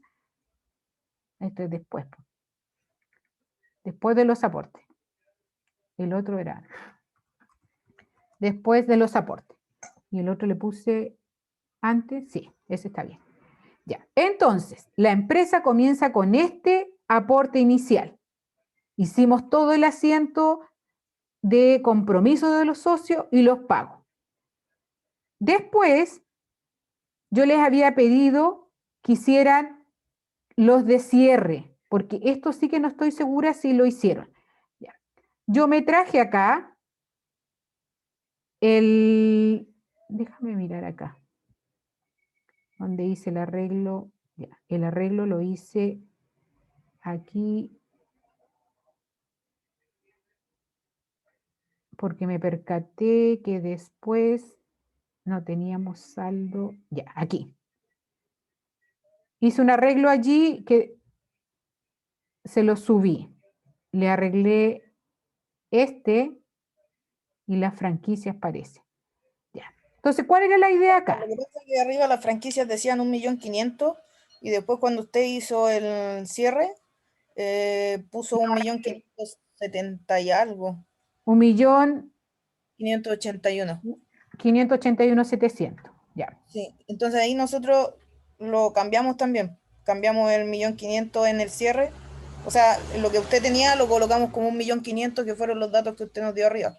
Speaker 1: esto es después de los aportes. El otro era después de los aportes. Y el otro le puse antes, sí, ese está bien. Ya, entonces, la empresa comienza con este aporte inicial. Hicimos todo el asiento de compromiso de los socios y los pagos. Después, yo les había pedido que hicieran los de cierre, porque esto sí que no estoy segura si lo hicieron. Ya. Yo me traje acá déjame mirar acá, donde hice el arreglo. Ya, el arreglo lo hice aquí, porque me percaté que después no teníamos saldo, ya, aquí. Hice un arreglo allí que se lo subí. Le arreglé y las franquicias parece. Ya. Entonces, ¿cuál era la idea acá?
Speaker 2: Lo que pasa es que arriba las franquicias decían 1.500.000 y después cuando usted hizo el cierre, puso 1.570.000 y algo, 581.
Speaker 1: 1.581.700. Ya.
Speaker 2: Sí, entonces ahí nosotros lo cambiamos también. Cambiamos el 1.500.000 en el cierre. O sea, lo que usted tenía lo colocamos como 1.500.000, que fueron los datos que usted nos dio arriba.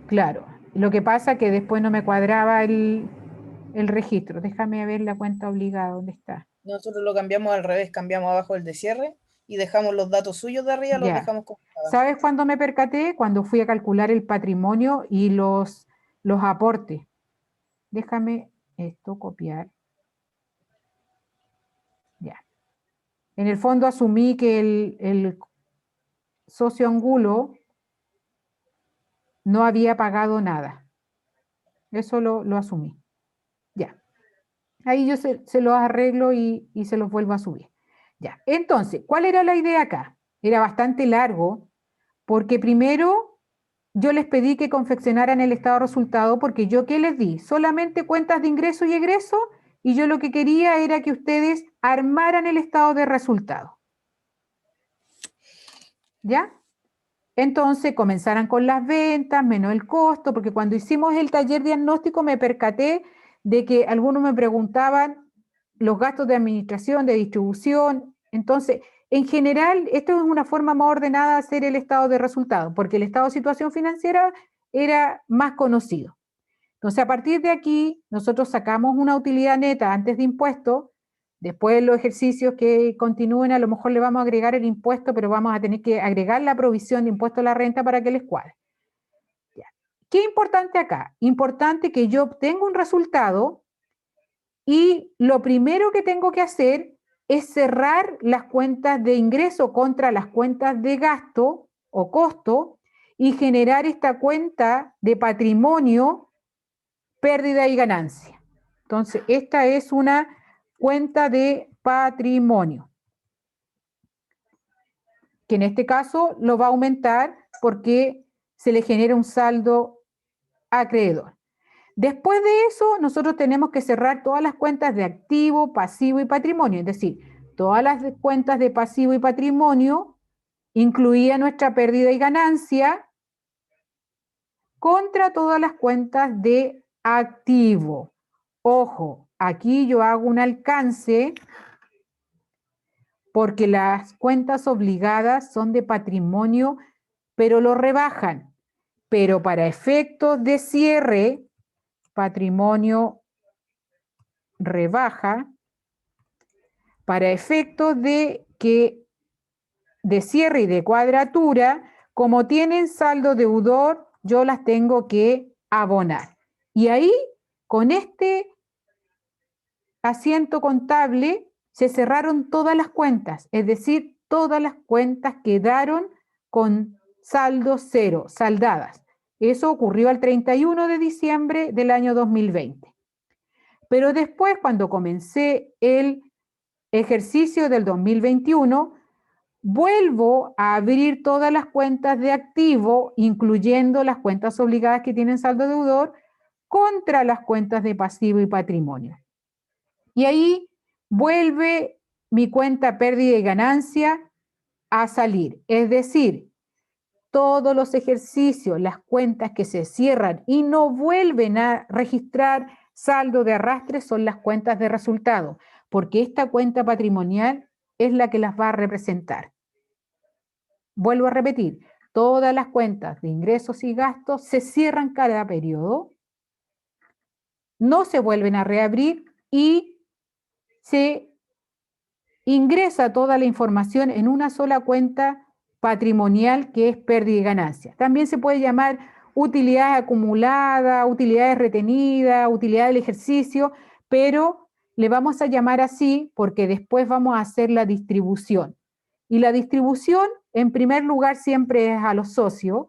Speaker 1: Claro. Lo que pasa es que después no me cuadraba el registro. Déjame ver la cuenta obligada, ¿dónde está?
Speaker 2: Nosotros lo cambiamos al revés, cambiamos abajo el de cierre y dejamos los datos suyos de arriba, los
Speaker 1: Ya.
Speaker 2: dejamos como estaban.
Speaker 1: ¿Sabes cuándo me percaté? Cuando fui a calcular el patrimonio y los aportes. Déjame esto copiar. Ya. En el fondo asumí que el socio Angulo no había pagado nada. Eso lo asumí. Ya. Ahí yo se los arreglo y se los vuelvo a subir. Ya. Entonces, ¿cuál era la idea acá? Era bastante largo, porque primero yo les pedí que confeccionaran el estado de resultado, porque yo, ¿qué les di? Solamente cuentas de ingreso y egreso, y yo lo que quería era que ustedes armaran el estado de resultado. ¿Ya? Entonces comenzaran con las ventas, menos el costo, porque cuando hicimos el taller diagnóstico me percaté de que algunos me preguntaban los gastos de administración, de distribución. Entonces, en general, esto es una forma más ordenada de hacer el estado de resultados, porque el estado de situación financiera era más conocido. Entonces, a partir de aquí, nosotros sacamos una utilidad neta antes de impuestos. Después los ejercicios que continúen, a lo mejor le vamos a agregar el impuesto, pero vamos a tener que agregar la provisión de impuesto a la renta para que les cuadre. Ya. ¿Qué es importante acá? Importante que yo obtenga un resultado y lo primero que tengo que hacer es cerrar las cuentas de ingreso contra las cuentas de gasto o costo y generar esta cuenta de patrimonio, pérdida y ganancia. Entonces, esta es una cuenta de patrimonio, que en este caso lo va a aumentar porque se le genera un saldo acreedor. Después de eso, nosotros tenemos que cerrar todas las cuentas de activo, pasivo y patrimonio, es decir, todas las cuentas de pasivo y patrimonio, incluida nuestra pérdida y ganancia, contra todas las cuentas de activo. Ojo, aquí yo hago un alcance porque las cuentas obligadas son de patrimonio, pero lo rebajan. Pero para efectos de cierre, patrimonio rebaja. Para efectos de cierre y de cuadratura, como tienen saldo deudor, yo las tengo que abonar. Y ahí, con este asiento contable, se cerraron todas las cuentas, es decir, todas las cuentas quedaron con saldo cero, saldadas. Eso ocurrió al 31 de diciembre del año 2020. Pero después, cuando comencé el ejercicio del 2021, vuelvo a abrir todas las cuentas de activo, incluyendo las cuentas obligadas que tienen saldo deudor, contra las cuentas de pasivo y patrimonio. Y ahí vuelve mi cuenta pérdida y ganancia a salir. Es decir, todos los ejercicios, las cuentas que se cierran y no vuelven a registrar saldo de arrastre son las cuentas de resultado, porque esta cuenta patrimonial es la que las va a representar. Vuelvo a repetir, todas las cuentas de ingresos y gastos se cierran cada periodo, no se vuelven a reabrir y se ingresa toda la información en una sola cuenta patrimonial que es pérdida y ganancia. También se puede llamar utilidades acumuladas, utilidades retenidas, utilidad del ejercicio, pero le vamos a llamar así porque después vamos a hacer la distribución. Y la distribución, en primer lugar, siempre es a los socios.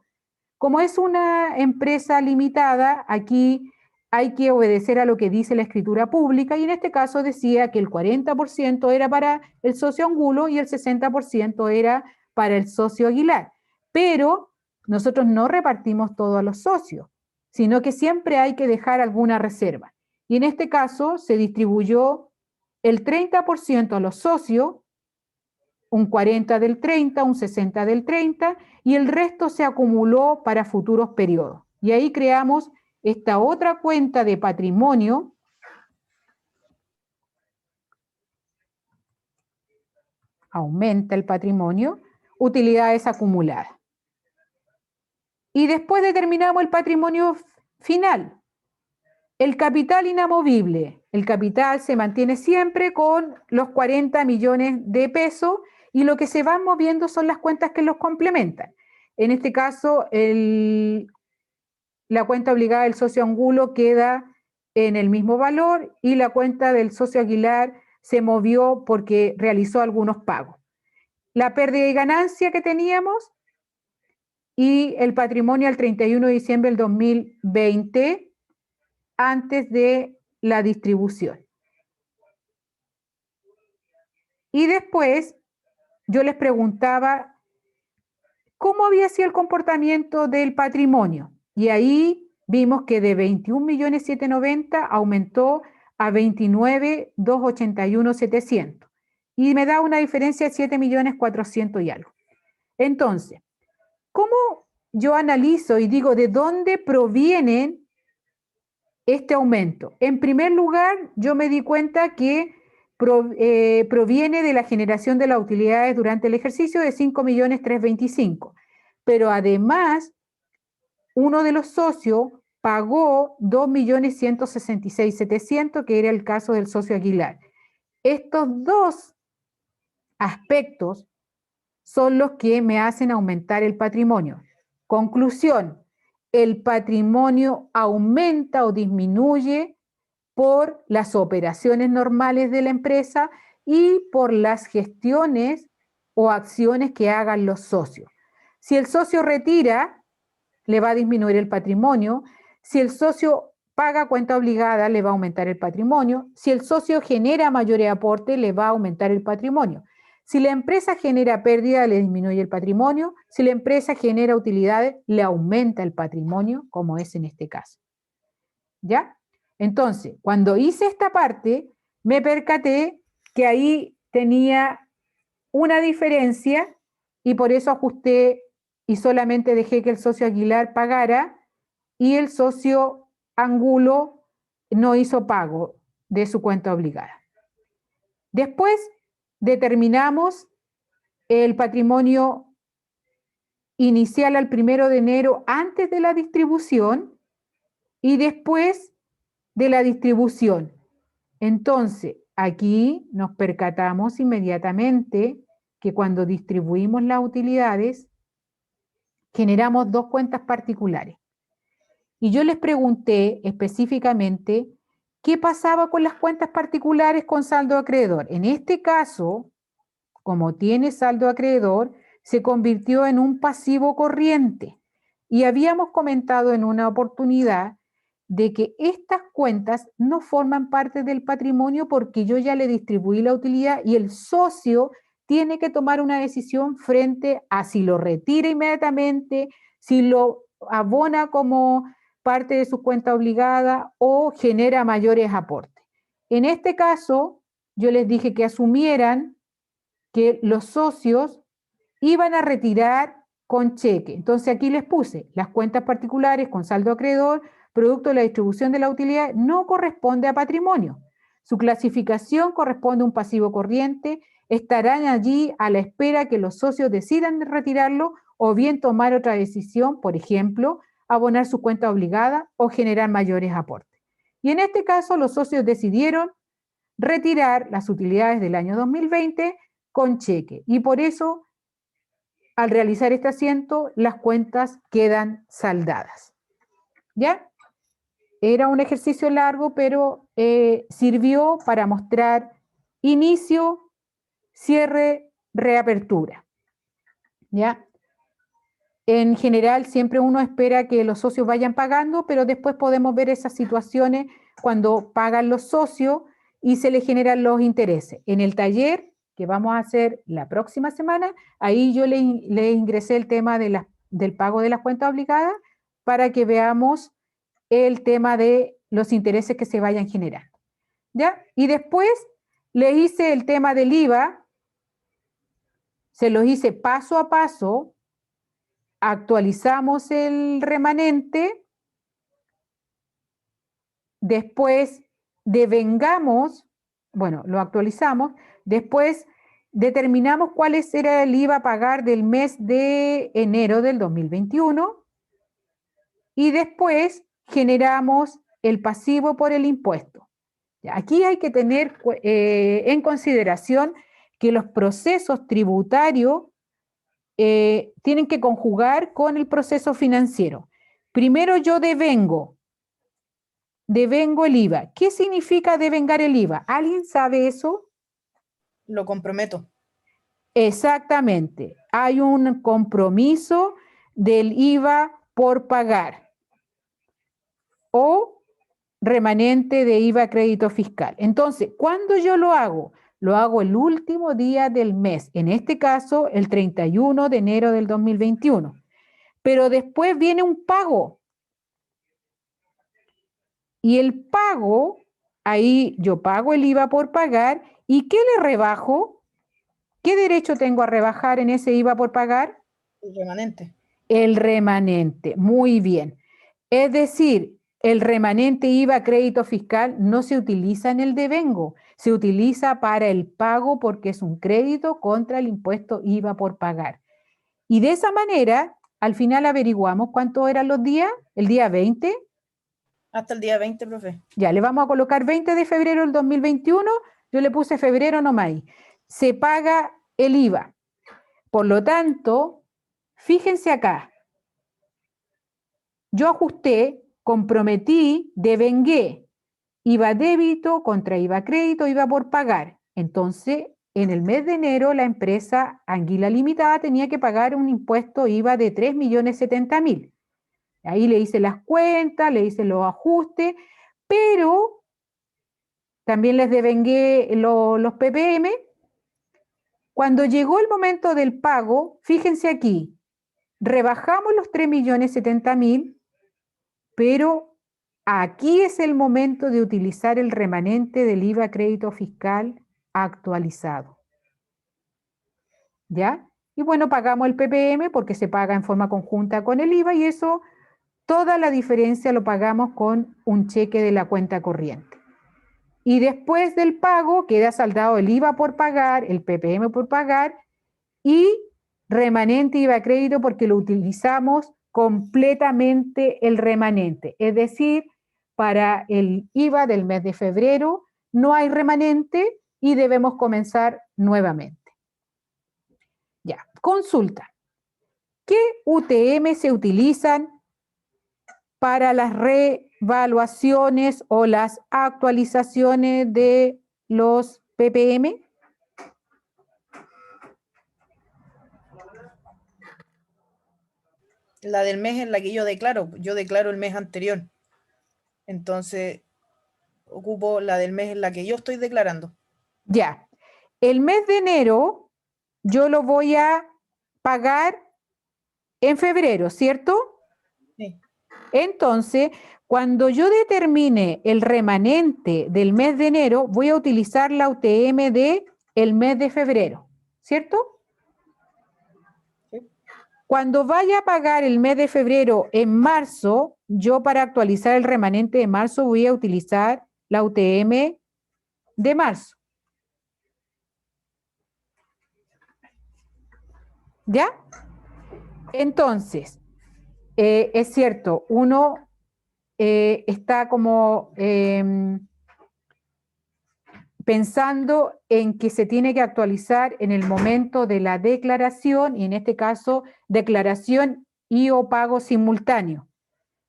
Speaker 1: Como es una empresa limitada, aquí hay que obedecer a lo que dice la escritura pública, y en este caso decía que el 40% era para el socio Angulo y el 60% era para el socio Aguilar. Pero nosotros no repartimos todo a los socios, sino que siempre hay que dejar alguna reserva. Y en este caso se distribuyó el 30% a los socios, un 40 del 30, un 60 del 30, y el resto se acumuló para futuros periodos. Y ahí creamos esta otra cuenta de patrimonio, aumenta el patrimonio, utilidades acumuladas. Y después determinamos el patrimonio final. El capital inamovible. El capital se mantiene siempre con los 40 millones de pesos y lo que se van moviendo son las cuentas que los complementan. En este caso, la cuenta obligada del socio Angulo queda en el mismo valor y la cuenta del socio Aguilar se movió porque realizó algunos pagos. La pérdida y ganancia que teníamos y el patrimonio al 31 de diciembre del 2020 antes de la distribución. Y después yo les preguntaba cómo había sido el comportamiento del patrimonio. Y ahí vimos que de 21.790.000 aumentó a 29.281.700. Y me da una diferencia de 7.400.000 y algo. Entonces, ¿cómo yo analizo y digo de dónde provienen este aumento? En primer lugar, yo me di cuenta que proviene de la generación de las utilidades durante el ejercicio de 5.325.000. Pero además, uno de los socios pagó 2.166.700.000, que era el caso del socio Aguilar. Estos dos aspectos son los que me hacen aumentar el patrimonio. Conclusión, el patrimonio aumenta o disminuye por las operaciones normales de la empresa y por las gestiones o acciones que hagan los socios. Si el socio retira, le va a disminuir el patrimonio. Si el socio paga cuenta obligada, le va a aumentar el patrimonio. Si el socio genera mayores aportes, le va a aumentar el patrimonio. Si la empresa genera pérdida, le disminuye el patrimonio. Si la empresa genera utilidades, le aumenta el patrimonio, como es en este caso. ¿Ya? Entonces, cuando hice esta parte, me percaté que ahí tenía una diferencia y por eso ajusté y solamente dejé que el socio Aguilar pagara y el socio Angulo no hizo pago de su cuenta obligada. Después determinamos el patrimonio inicial al 1 de enero antes de la distribución y después de la distribución. Entonces, aquí nos percatamos inmediatamente que cuando distribuimos las utilidades, generamos dos cuentas particulares. Y yo les pregunté específicamente qué pasaba con las cuentas particulares con saldo acreedor. En este caso, como tiene saldo acreedor, se convirtió en un pasivo corriente. Y habíamos comentado en una oportunidad de que estas cuentas no forman parte del patrimonio porque yo ya le distribuí la utilidad y el socio tiene que tomar una decisión frente a si lo retira inmediatamente, si lo abona como parte de su cuenta obligada o genera mayores aportes. En este caso, yo les dije que asumieran que los socios iban a retirar con cheque. Entonces aquí les puse las cuentas particulares con saldo acreedor, producto de la distribución de la utilidad, no corresponde a patrimonio. Su clasificación corresponde a un pasivo corriente, estarán allí a la espera que los socios decidan retirarlo o bien tomar otra decisión, por ejemplo, abonar su cuenta obligada o generar mayores aportes. Y en este caso los socios decidieron retirar las utilidades del año 2020 con cheque y por eso al realizar este asiento las cuentas quedan saldadas. ¿Ya? Era un ejercicio largo, pero sirvió para mostrar inicio, cierre, reapertura. ¿Ya? En general, siempre uno espera que los socios vayan pagando, pero después podemos ver esas situaciones cuando pagan los socios y se les generan los intereses. En el taller que vamos a hacer la próxima semana, ahí yo le ingresé el tema del pago de las cuentas obligadas para que veamos el tema de los intereses que se vayan generando. ¿Ya? Y después le hice el tema del IVA, se los hice paso a paso, actualizamos el remanente, después devengamos, bueno, lo actualizamos, después determinamos cuál era el IVA a pagar del mes de enero del 2021 y después generamos el pasivo por el impuesto. Aquí hay que tener en consideración que los procesos tributarios tienen que conjugar con el proceso financiero. Primero yo devengo el IVA. ¿Qué significa devengar el IVA? ¿Alguien sabe eso?
Speaker 2: Lo comprometo.
Speaker 1: Exactamente. Hay un compromiso del IVA por pagar o remanente de IVA crédito fiscal. Entonces, ¿cuándo yo lo hago? Lo hago el último día del mes, en este caso el 31 de enero del 2021. Pero después viene un pago. Y el pago, ahí yo pago el IVA por pagar, ¿y qué le rebajo? ¿Qué derecho tengo a rebajar en ese IVA por pagar?
Speaker 2: El remanente.
Speaker 1: El remanente, muy bien. Es decir, el remanente IVA crédito fiscal no se utiliza en el devengo, se utiliza para el pago porque es un crédito contra el impuesto IVA por pagar. Y de esa manera, al final averiguamos cuántos eran los días, el día 20.
Speaker 2: Hasta el día 20, profe.
Speaker 1: Ya, le vamos a colocar 20 de febrero del 2021, yo le puse febrero nomás. Se paga el IVA. Por lo tanto, fíjense acá. Yo ajusté, comprometí, devengué IVA débito contra IVA crédito, IVA por pagar. Entonces, en el mes de enero, la empresa Anguila Limitada tenía que pagar un impuesto IVA de 3.070.000. Ahí le hice las cuentas, le hice los ajustes, pero también les devengué los PPM. Cuando llegó el momento del pago, fíjense aquí, rebajamos los 3.070.000, pero aquí es el momento de utilizar el remanente del IVA crédito fiscal actualizado. ¿Ya? Y bueno, pagamos el PPM porque se paga en forma conjunta con el IVA y eso, toda la diferencia lo pagamos con un cheque de la cuenta corriente. Y después del pago queda saldado el IVA por pagar, el PPM por pagar y remanente IVA crédito porque lo utilizamos completamente el remanente. Es decir, para el IVA del mes de febrero no hay remanente y debemos comenzar nuevamente. Ya, consulta. ¿Qué UTM se utilizan para las revaluaciones o las actualizaciones de los PPM?
Speaker 2: La del mes en la que yo declaro el mes anterior. Entonces, ocupo la del mes en la que yo estoy declarando.
Speaker 1: Ya, el mes de enero yo lo voy a pagar en febrero, ¿cierto?
Speaker 2: Sí.
Speaker 1: Entonces, cuando yo determine el remanente del mes de enero, voy a utilizar la UTM del mes de febrero, ¿cierto?
Speaker 2: Sí.
Speaker 1: Cuando vaya a pagar el mes de febrero en marzo, yo para actualizar el remanente de marzo voy a utilizar la UTM de marzo. ¿Ya? Entonces, es cierto, uno está como pensando en que se tiene que actualizar en el momento de la declaración, y en este caso, declaración y o pago simultáneo.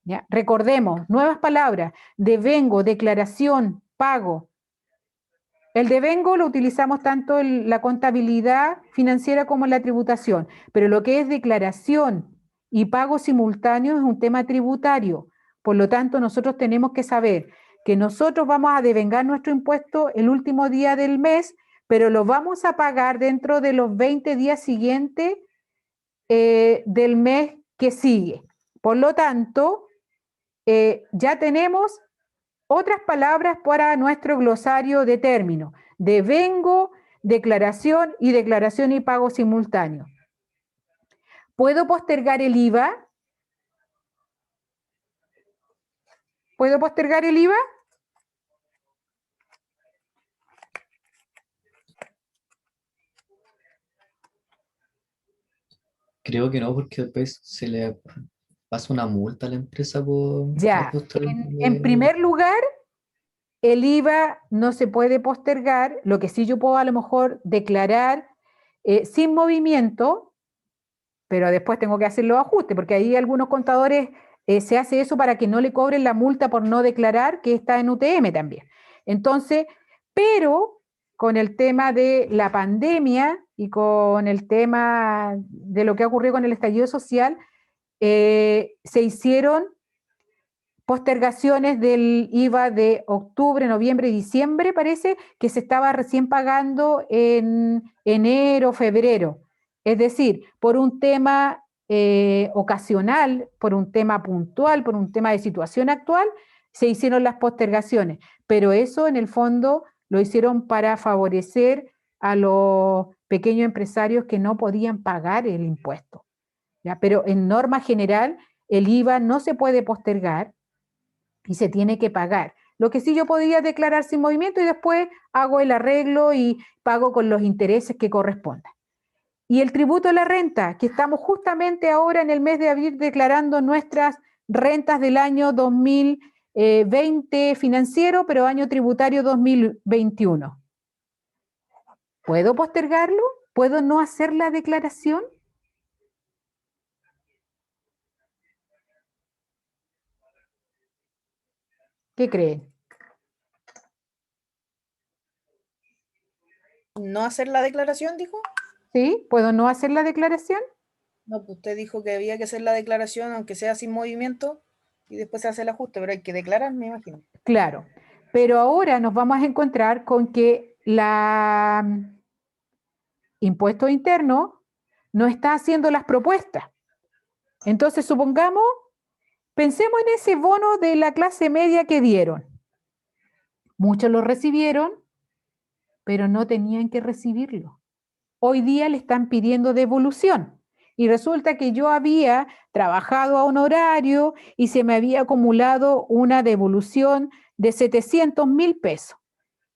Speaker 1: ¿Ya? Recordemos, nuevas palabras, devengo, declaración, pago. El devengo lo utilizamos tanto en la contabilidad financiera como en la tributación, pero lo que es declaración y pago simultáneo es un tema tributario. Por lo tanto, nosotros tenemos que saber que nosotros vamos a devengar nuestro impuesto el último día del mes, pero lo vamos a pagar dentro de los 20 días siguientes del mes que sigue. Por lo tanto, ya tenemos otras palabras para nuestro glosario de términos: devengo, declaración y pago simultáneo. ¿Puedo postergar el IVA? ¿Puedo postergar el IVA?
Speaker 3: Creo que no, porque después se le pasa una multa a la empresa por
Speaker 1: Ya, en primer lugar, el IVA no se puede postergar. Lo que sí yo puedo a lo mejor declarar sin movimiento, pero después tengo que hacer los ajustes, porque ahí algunos contadores se hace eso para que no le cobren la multa por no declarar, que está en UTM también. Entonces, pero con el tema de la pandemia y con el tema de lo que ha ocurrido con el estallido social, se hicieron postergaciones del IVA de octubre, noviembre y diciembre, parece que se estaba recién pagando en enero, febrero. Es decir, por un tema ocasional, por un tema puntual, por un tema de situación actual, se hicieron las postergaciones. Pero eso en el fondo lo hicieron para favorecer a los pequeños empresarios que no podían pagar el impuesto, ¿ya? Pero en norma general, el IVA no se puede postergar y se tiene que pagar. Lo que sí yo podía declarar sin movimiento y después hago el arreglo y pago con los intereses que correspondan. Y el tributo a la renta, que estamos justamente ahora en el mes de abril declarando nuestras rentas del año 2020 financiero, pero año tributario 2021. ¿Puedo postergarlo? ¿Puedo no hacer la declaración? ¿Qué creen?
Speaker 2: ¿No hacer la declaración, dijo?
Speaker 1: ¿Sí? ¿Puedo no hacer la declaración?
Speaker 2: No, pues usted dijo que había que hacer la declaración, aunque sea sin movimiento, y después se hace el ajuste, pero hay que declarar, me imagino.
Speaker 1: Claro, pero ahora nos vamos a encontrar con que la impuesto interno no está haciendo las propuestas. Entonces, supongamos, pensemos en ese bono de la clase media que dieron. Muchos lo recibieron, pero no tenían que recibirlo. Hoy día le están pidiendo devolución. Y resulta que yo había trabajado a un horario y se me había acumulado una devolución de 700.000 pesos.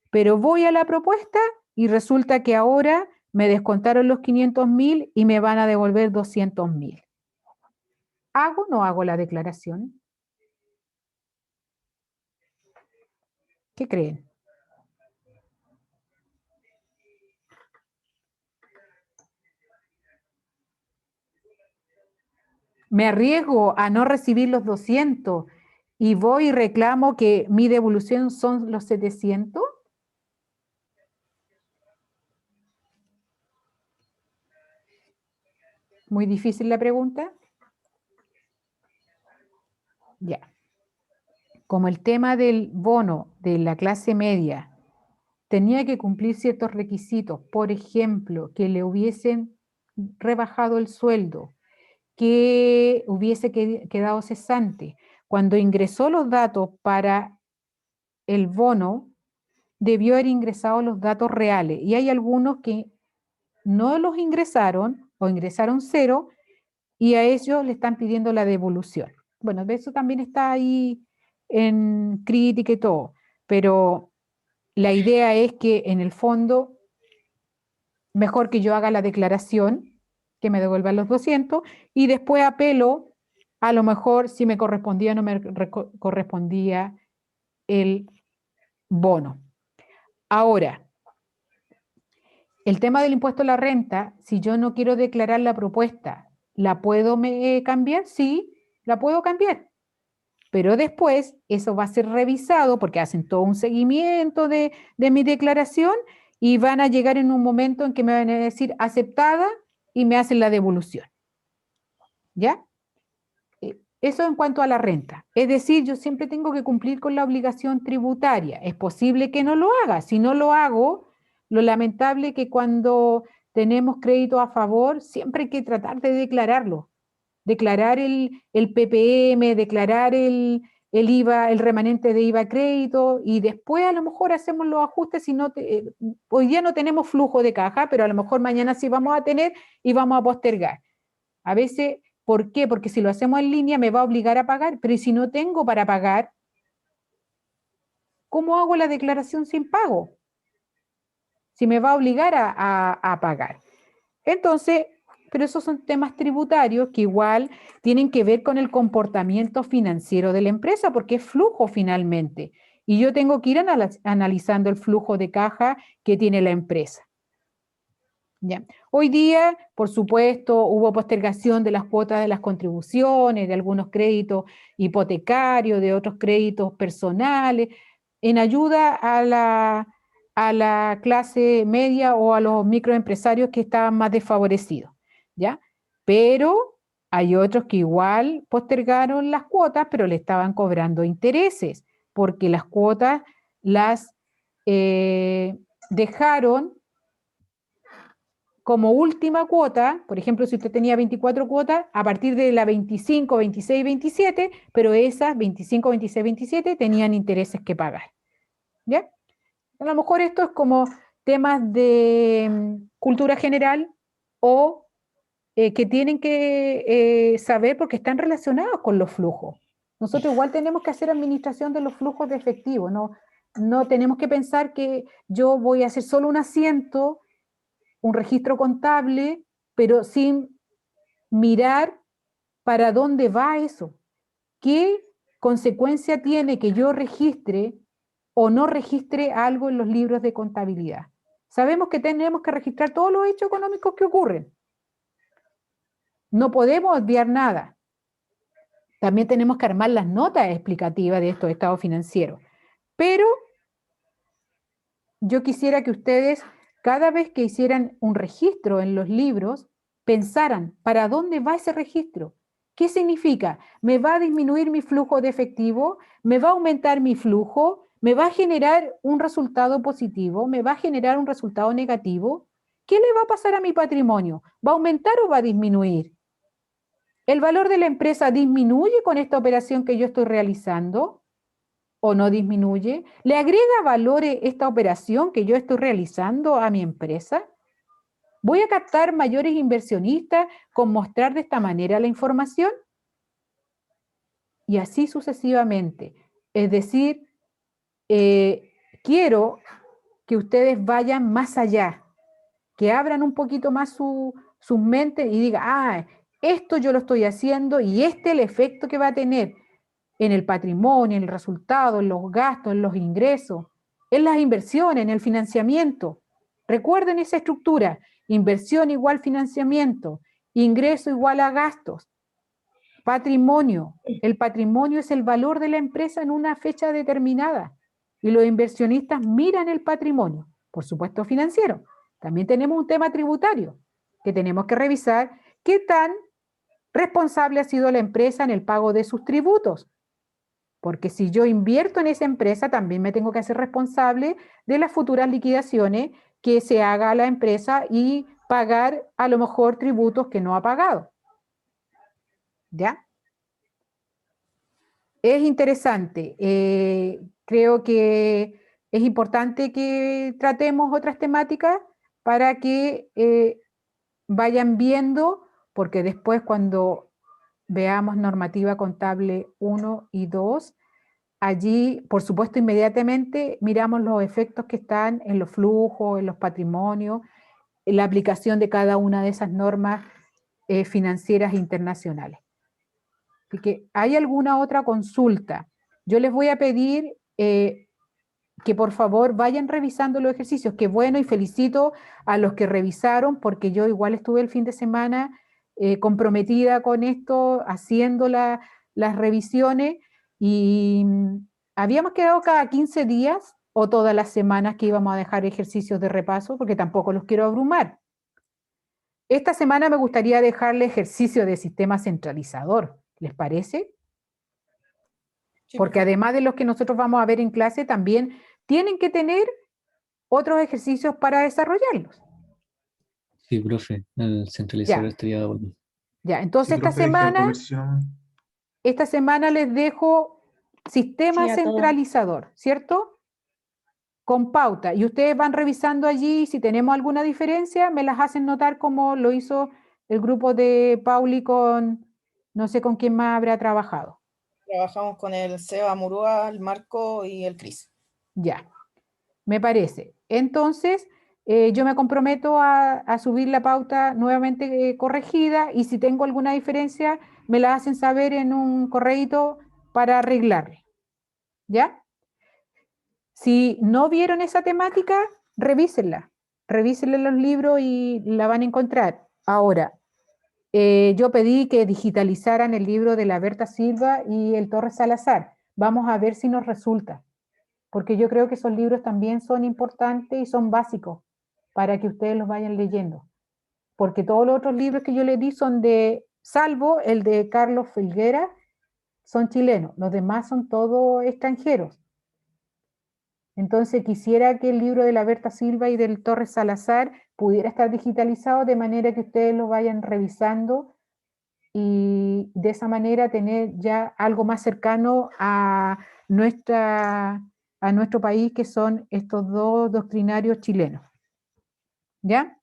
Speaker 1: Pero voy a la propuesta y resulta que ahora me descontaron los 500.000 y me van a devolver 200.000. ¿Hago o no hago la declaración? ¿Qué creen? ¿Me arriesgo a no recibir los 200 y voy y reclamo que mi devolución son los 700? Muy difícil la pregunta. Ya. Como el tema del bono de la clase media tenía que cumplir ciertos requisitos, por ejemplo, que le hubiesen rebajado el sueldo, que hubiese quedado cesante. Cuando ingresó los datos para el bono, debió haber ingresado los datos reales. Y hay algunos que no los ingresaron o ingresaron cero y a ellos le están pidiendo la devolución. Bueno, de eso también está ahí en crítica y todo, pero la idea es que en el fondo, mejor que yo haga la declaración, que me devuelvan los 200 y después apelo, a lo mejor si me correspondía o no me correspondía el bono. Ahora, el tema del impuesto a la renta, si yo no quiero declarar la propuesta, ¿la puedo cambiar? Sí, la puedo cambiar. Pero después eso va a ser revisado porque hacen todo un seguimiento de mi declaración y van a llegar en un momento en que me van a decir aceptada y me hacen la devolución. ¿Ya? Eso en cuanto a la renta. Es decir, yo siempre tengo que cumplir con la obligación tributaria. Es posible que no lo haga. Si no lo hago, lo lamentable es que cuando tenemos crédito a favor, siempre hay que tratar de declararlo. Declarar el PPM, declarar el IVA, el remanente de IVA crédito, y después a lo mejor hacemos los ajustes. Si no hoy día no tenemos flujo de caja, pero a lo mejor mañana sí vamos a tener y vamos a postergar. A veces, ¿por qué? Porque si lo hacemos en línea me va a obligar a pagar, pero ¿y si no tengo para pagar? ¿Cómo hago la declaración sin pago? Si me va a obligar a pagar. Entonces, pero esos son temas tributarios que igual tienen que ver con el comportamiento financiero de la empresa, porque es flujo finalmente. Y yo tengo que ir analizando el flujo de caja que tiene la empresa. ¿Ya? Hoy día, por supuesto, hubo postergación de las cuotas de las contribuciones, de algunos créditos hipotecarios, de otros créditos personales, en ayuda a la clase media o a los microempresarios que estaban más desfavorecidos, ¿ya? Pero hay otros que igual postergaron las cuotas, pero le estaban cobrando intereses, porque las cuotas las dejaron como última cuota. Por ejemplo, si usted tenía 24 cuotas, a partir de la 25, 26, 27, pero esas 25, 26, 27 tenían intereses que pagar. ¿Ya? A lo mejor esto es como temas de cultura general o que tienen que saber porque están relacionados con los flujos. Nosotros igual tenemos que hacer administración de los flujos de efectivo, no tenemos que pensar que yo voy a hacer solo un asiento, un registro contable, pero sin mirar para dónde va eso. ¿Qué consecuencia tiene que yo registre o no registre algo en los libros de contabilidad? Sabemos que tenemos que registrar todos los hechos económicos que ocurren. No podemos obviar nada. También tenemos que armar las notas explicativas de estos estados financieros. Pero yo quisiera que ustedes, cada vez que hicieran un registro en los libros, pensaran, ¿para dónde va ese registro? ¿Qué significa? ¿Me va a disminuir mi flujo de efectivo? ¿Me va a aumentar mi flujo? ¿Me va a generar un resultado positivo? ¿Me va a generar un resultado negativo? ¿Qué le va a pasar a mi patrimonio? ¿Va a aumentar o va a disminuir? ¿El valor de la empresa disminuye con esta operación que yo estoy realizando o no disminuye? ¿Le agrega valor esta operación que yo estoy realizando a mi empresa? ¿Voy a captar mayores inversionistas con mostrar de esta manera la información? Y así sucesivamente. Es decir, quiero que ustedes vayan más allá, que abran un poquito más sus mentes y digan, ah, esto yo lo estoy haciendo y este es el efecto que va a tener en el patrimonio, en el resultado, en los gastos, en los ingresos, en las inversiones, en el financiamiento. Recuerden esa estructura: inversión igual financiamiento, ingreso igual a gastos, patrimonio. El patrimonio es el valor de la empresa en una fecha determinada y los inversionistas miran el patrimonio, por supuesto financiero. También tenemos un tema tributario que tenemos que revisar: qué tan responsable ha sido la empresa en el pago de sus tributos. Porque si yo invierto en esa empresa, también me tengo que hacer responsable de las futuras liquidaciones que se haga a la empresa y pagar a lo mejor tributos que no ha pagado. ¿Ya? Es interesante. Creo que es importante que tratemos otras temáticas para que vayan viendo, porque después cuando veamos normativa contable 1 y 2, allí, por supuesto, inmediatamente miramos los efectos que están en los flujos, en los patrimonios, en la aplicación de cada una de esas normas financieras internacionales. Así que, ¿hay alguna otra consulta? Yo les voy a pedir que por favor vayan revisando los ejercicios. Qué bueno, y felicito a los que revisaron, porque yo igual estuve el fin de semana comprometida con esto, haciendo las revisiones, y habíamos quedado cada 15 días o todas las semanas que íbamos a dejar ejercicios de repaso, porque tampoco los quiero abrumar. Esta semana me gustaría dejarle ejercicio de sistema centralizador. ¿Les parece?
Speaker 2: Sí,
Speaker 1: Porque
Speaker 2: perfecto.
Speaker 1: además de los que nosotros vamos a ver en clase, también tienen que tener otros ejercicios para desarrollarlos.
Speaker 3: Sí, profe, el centralizador
Speaker 1: Ya,
Speaker 3: estaría bueno.
Speaker 1: ya.
Speaker 5: Sí,
Speaker 1: Entonces
Speaker 5: profe, deje algo ver si no.
Speaker 1: esta semana les dejo sistema
Speaker 4: Sí, a todos.
Speaker 1: centralizador, ¿cierto? Con pauta. Y ustedes van revisando allí, si tenemos alguna diferencia, me las hacen notar como lo hizo el grupo de Pauli con, no sé con quién más habrá trabajado.
Speaker 2: Trabajamos con el Seba Murúa, el Marco y el Cris.
Speaker 1: Ya, me parece. Entonces, yo me comprometo a subir la pauta nuevamente corregida y si tengo alguna diferencia, me la hacen saber en un correíto para arreglarle. ¿Ya? Si no vieron esa temática, revísenla. Revísenla en los libros y la van a encontrar. Ahora, yo pedí que digitalizaran el libro de la Berta Silva y el Torres Salazar. Vamos a ver si nos resulta, porque yo creo que esos libros también son importantes y son básicos para que ustedes los vayan leyendo. Porque todos los otros libros que yo les di son de, salvo el de Carlos Filguera, son chilenos. Los demás son todos extranjeros. Entonces quisiera que el libro de la Berta Silva y del Torres Salazar pudiera estar digitalizado de manera que ustedes lo vayan revisando y de esa manera tener ya algo más cercano a nuestro país, que son estos dos doctrinarios chilenos. ¿Ya?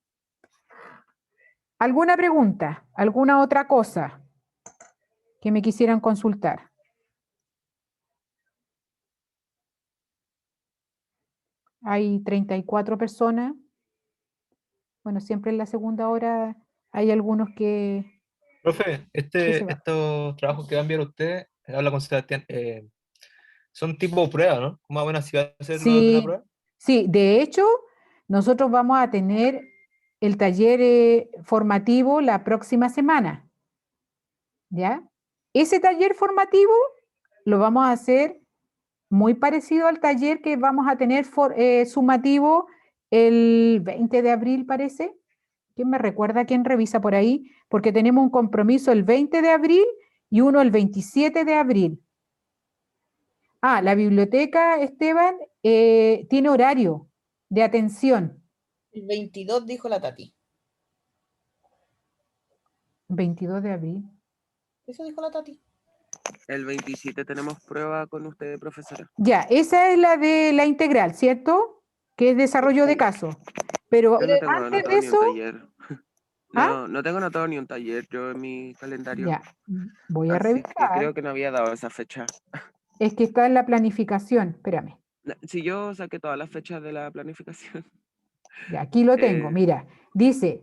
Speaker 1: ¿Alguna pregunta? ¿Alguna otra cosa que me quisieran consultar? Hay 34 personas. Bueno, siempre en la segunda hora hay algunos que
Speaker 6: Profe,
Speaker 1: se van.
Speaker 6: estos trabajos que va a enviar usted, habla con Sebastián, son tipo prueba, ¿no? Más o menos si va a hacer los de una
Speaker 1: Sí,
Speaker 6: prueba.
Speaker 1: sí, de hecho, nosotros vamos a tener el taller formativo la próxima semana, ¿ya? Ese taller formativo lo vamos a hacer muy parecido al taller que vamos a tener sumativo el 20 de abril, parece. ¿Quién me recuerda? ¿Quién revisa por ahí? Porque tenemos un compromiso el 20 de abril y uno el 27 de abril. Ah, la biblioteca, Esteban, tiene horario de atención.
Speaker 2: El 22 dijo la Tati.
Speaker 1: 22 de abril.
Speaker 2: Eso dijo la Tati.
Speaker 7: El 27 tenemos prueba con usted, profesora.
Speaker 1: Ya, esa es la de la integral, ¿cierto? Que es desarrollo de caso. Pero
Speaker 7: Yo no tengo
Speaker 1: antes de
Speaker 7: anotado ni un
Speaker 1: eso,
Speaker 7: taller.
Speaker 1: ¿ah?
Speaker 7: No tengo anotado ni un taller yo en mi calendario.
Speaker 1: Ya, voy a
Speaker 7: Así que
Speaker 1: revisar.
Speaker 7: creo que no había dado esa fecha.
Speaker 1: Es que está en la planificación, espérame.
Speaker 7: Si yo saqué todas las fechas de la planificación.
Speaker 1: Ya, aquí lo tengo, mira. Dice,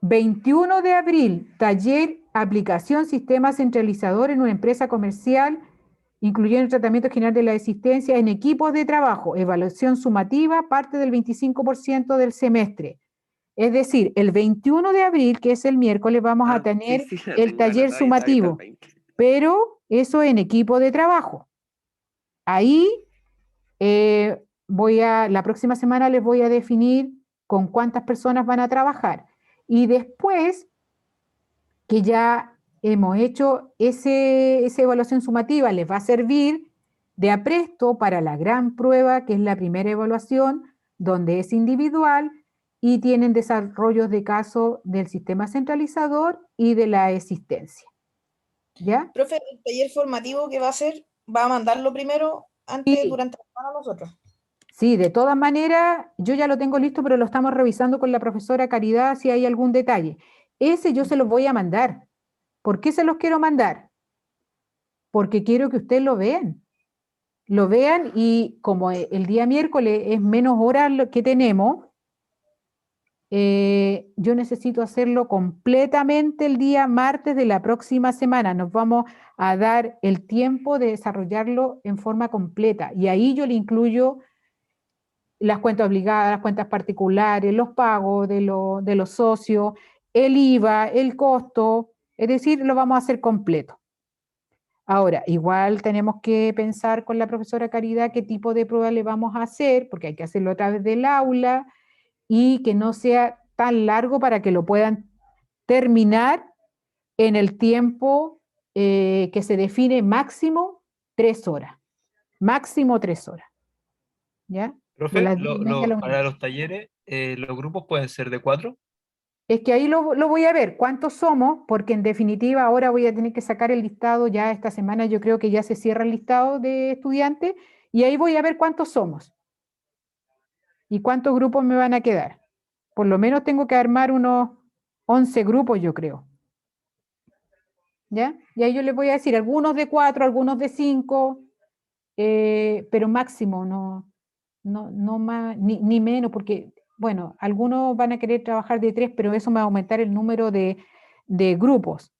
Speaker 1: 21 de abril, taller aplicación sistema centralizador en una empresa comercial, incluyendo el tratamiento general de la existencia en equipos de trabajo, evaluación sumativa, parte del 25% del semestre. Es decir, el 21 de abril, que es el miércoles, vamos a tener
Speaker 7: Sí, la
Speaker 1: el
Speaker 7: tengo
Speaker 1: taller
Speaker 7: anotada y está abierta el
Speaker 1: sumativo,
Speaker 7: 20.
Speaker 1: pero eso en equipo de trabajo. Ahí la próxima semana les voy a definir con cuántas personas van a trabajar. Y después que ya hemos hecho esa evaluación sumativa, les va a servir de apresto para la gran prueba, que es la primera evaluación, donde es individual y tienen desarrollos de caso del sistema centralizador y de la existencia. ¿Ya?
Speaker 2: Profe, el taller formativo que va a hacer, va a mandarlo primero,
Speaker 1: Sí.
Speaker 2: durante la semana a nosotros.
Speaker 1: Sí, de todas maneras, yo ya lo tengo listo, pero lo estamos revisando con la profesora Caridad si hay algún detalle. Ese yo se los voy a mandar. ¿Por qué se los quiero mandar? Porque quiero que ustedes lo vean. Lo vean y como el día miércoles es menos horas lo que tenemos, yo necesito hacerlo completamente el día martes de la próxima semana. Nos vamos a dar el tiempo de desarrollarlo en forma completa y ahí yo le incluyo las cuentas obligadas, las cuentas particulares, los pagos de los socios, el IVA, el costo, es decir, lo vamos a hacer completo. Ahora, igual tenemos que pensar con la profesora Caridad qué tipo de prueba le vamos a hacer, porque hay que hacerlo a través del aula y que no sea tan largo para que lo puedan terminar en el tiempo que se define máximo 3 horas. Máximo 3 horas. ¿Ya? De
Speaker 6: Profe,
Speaker 1: las 10:30 a la
Speaker 6: para
Speaker 1: 1:30.
Speaker 6: los talleres, los grupos pueden ser de 4.
Speaker 1: Es que ahí lo voy a ver, cuántos somos, porque en definitiva ahora voy a tener que sacar el listado, ya esta semana yo creo que ya se cierra el listado de estudiantes, y ahí voy a ver cuántos somos y cuántos grupos me van a quedar. Por lo menos tengo que armar unos 11 grupos, yo creo. ¿Ya? Y ahí yo les voy a decir, algunos de 4, algunos de 5, pero máximo, no más, ni menos, porque, bueno, algunos van a querer trabajar de 3, pero eso me va a aumentar el número de grupos.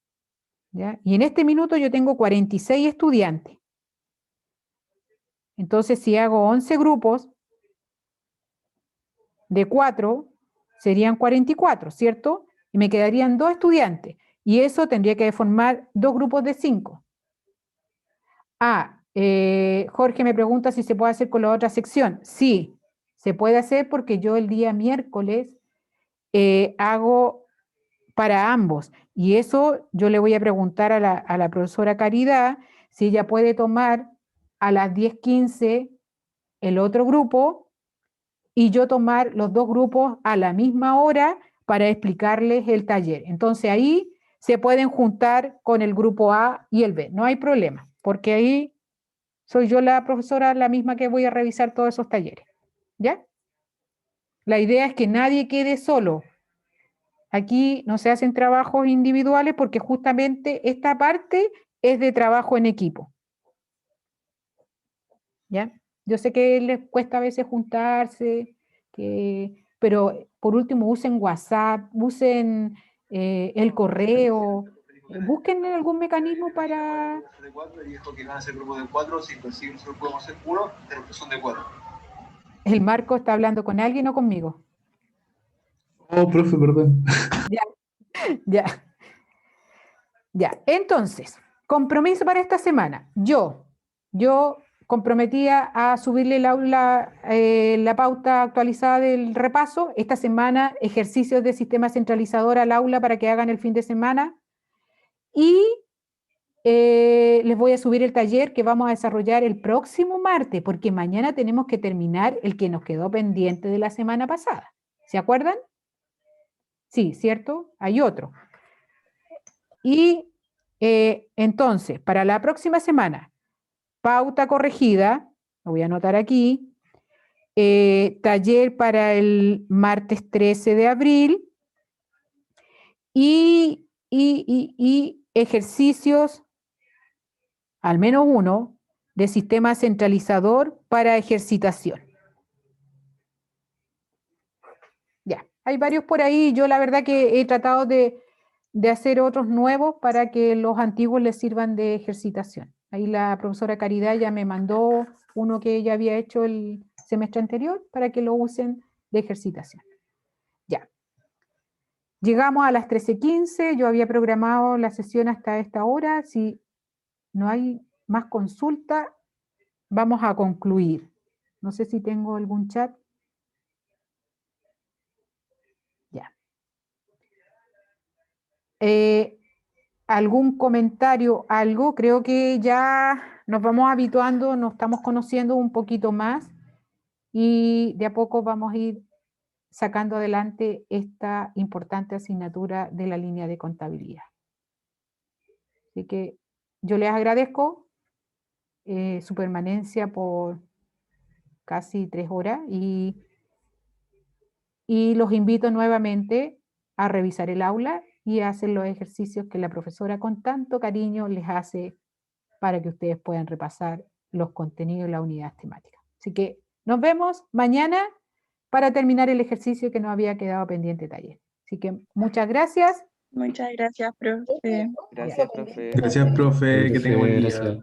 Speaker 1: ¿Ya? Y en este minuto yo tengo 46 estudiantes. Entonces, si hago 11 grupos de 4, serían 44, ¿cierto? Y me quedarían 2 estudiantes. Y eso tendría que formar 2 grupos de 5. Jorge me pregunta si se puede hacer con la otra sección. Sí, se puede hacer porque yo el día miércoles hago para ambos. Y eso yo le voy a preguntar a la profesora Caridad si ella puede tomar a las 10:15 el otro grupo y yo tomar los 2 grupos a la misma hora para explicarles el taller. Entonces ahí se pueden juntar con el grupo A y el B. No hay problema, porque ahí soy yo la profesora, la misma que voy a revisar todos esos talleres. ¿Ya? La idea es que nadie quede solo. Aquí no se hacen trabajos individuales porque justamente esta parte es de trabajo en equipo. ¿Ya? Yo sé que les cuesta a veces juntarse, pero por último usen WhatsApp, usen el correo, busquen algún mecanismo para...
Speaker 5: De 4 y dijo que van a ser grupos de 4, si solo podemos hacer uno de los que son de 4.
Speaker 1: El Marco está hablando con alguien o conmigo.
Speaker 5: Oh, profe, perdón.
Speaker 1: Ya. Entonces, compromiso para esta semana. Yo comprometía a subirle la pauta actualizada del repaso. Esta semana, ejercicios de sistema centralizador al aula para que hagan el fin de semana. Y les voy a subir el taller que vamos a desarrollar el próximo martes, porque mañana tenemos que terminar el que nos quedó pendiente de la semana pasada. ¿Se acuerdan? Sí, ¿cierto? Hay otro. Y entonces, para la próxima semana, pauta corregida, lo voy a anotar aquí, taller para el martes 13 de abril y ejercicios, al menos uno, de sistema centralizador para ejercitación. Ya, hay varios por ahí. Yo la verdad que he tratado de hacer otros nuevos para que los antiguos les sirvan de ejercitación. Ahí la profesora Caridad ya me mandó uno que ella había hecho el semestre anterior para que lo usen de ejercitación. Ya. Llegamos a las 13:15, yo había programado la sesión hasta esta hora. Si no hay más consulta, vamos a concluir. No sé si tengo algún chat. Ya. ¿Algún comentario, algo? Creo que ya nos vamos habituando, nos estamos conociendo un poquito más y de a poco vamos a ir sacando adelante esta importante asignatura de la línea de contabilidad. Así que yo les agradezco su permanencia por casi 3 horas y los invito nuevamente a revisar el aula y a hacer los ejercicios que la profesora con tanto cariño les hace para que ustedes puedan repasar los contenidos de las unidades temáticas. Así que nos vemos mañana para terminar el ejercicio que nos había quedado pendiente de taller. Así que muchas gracias.
Speaker 4: Muchas gracias, profe.
Speaker 7: Gracias, profe.
Speaker 5: Gracias, profe, que tenga buen día.
Speaker 3: Gracias.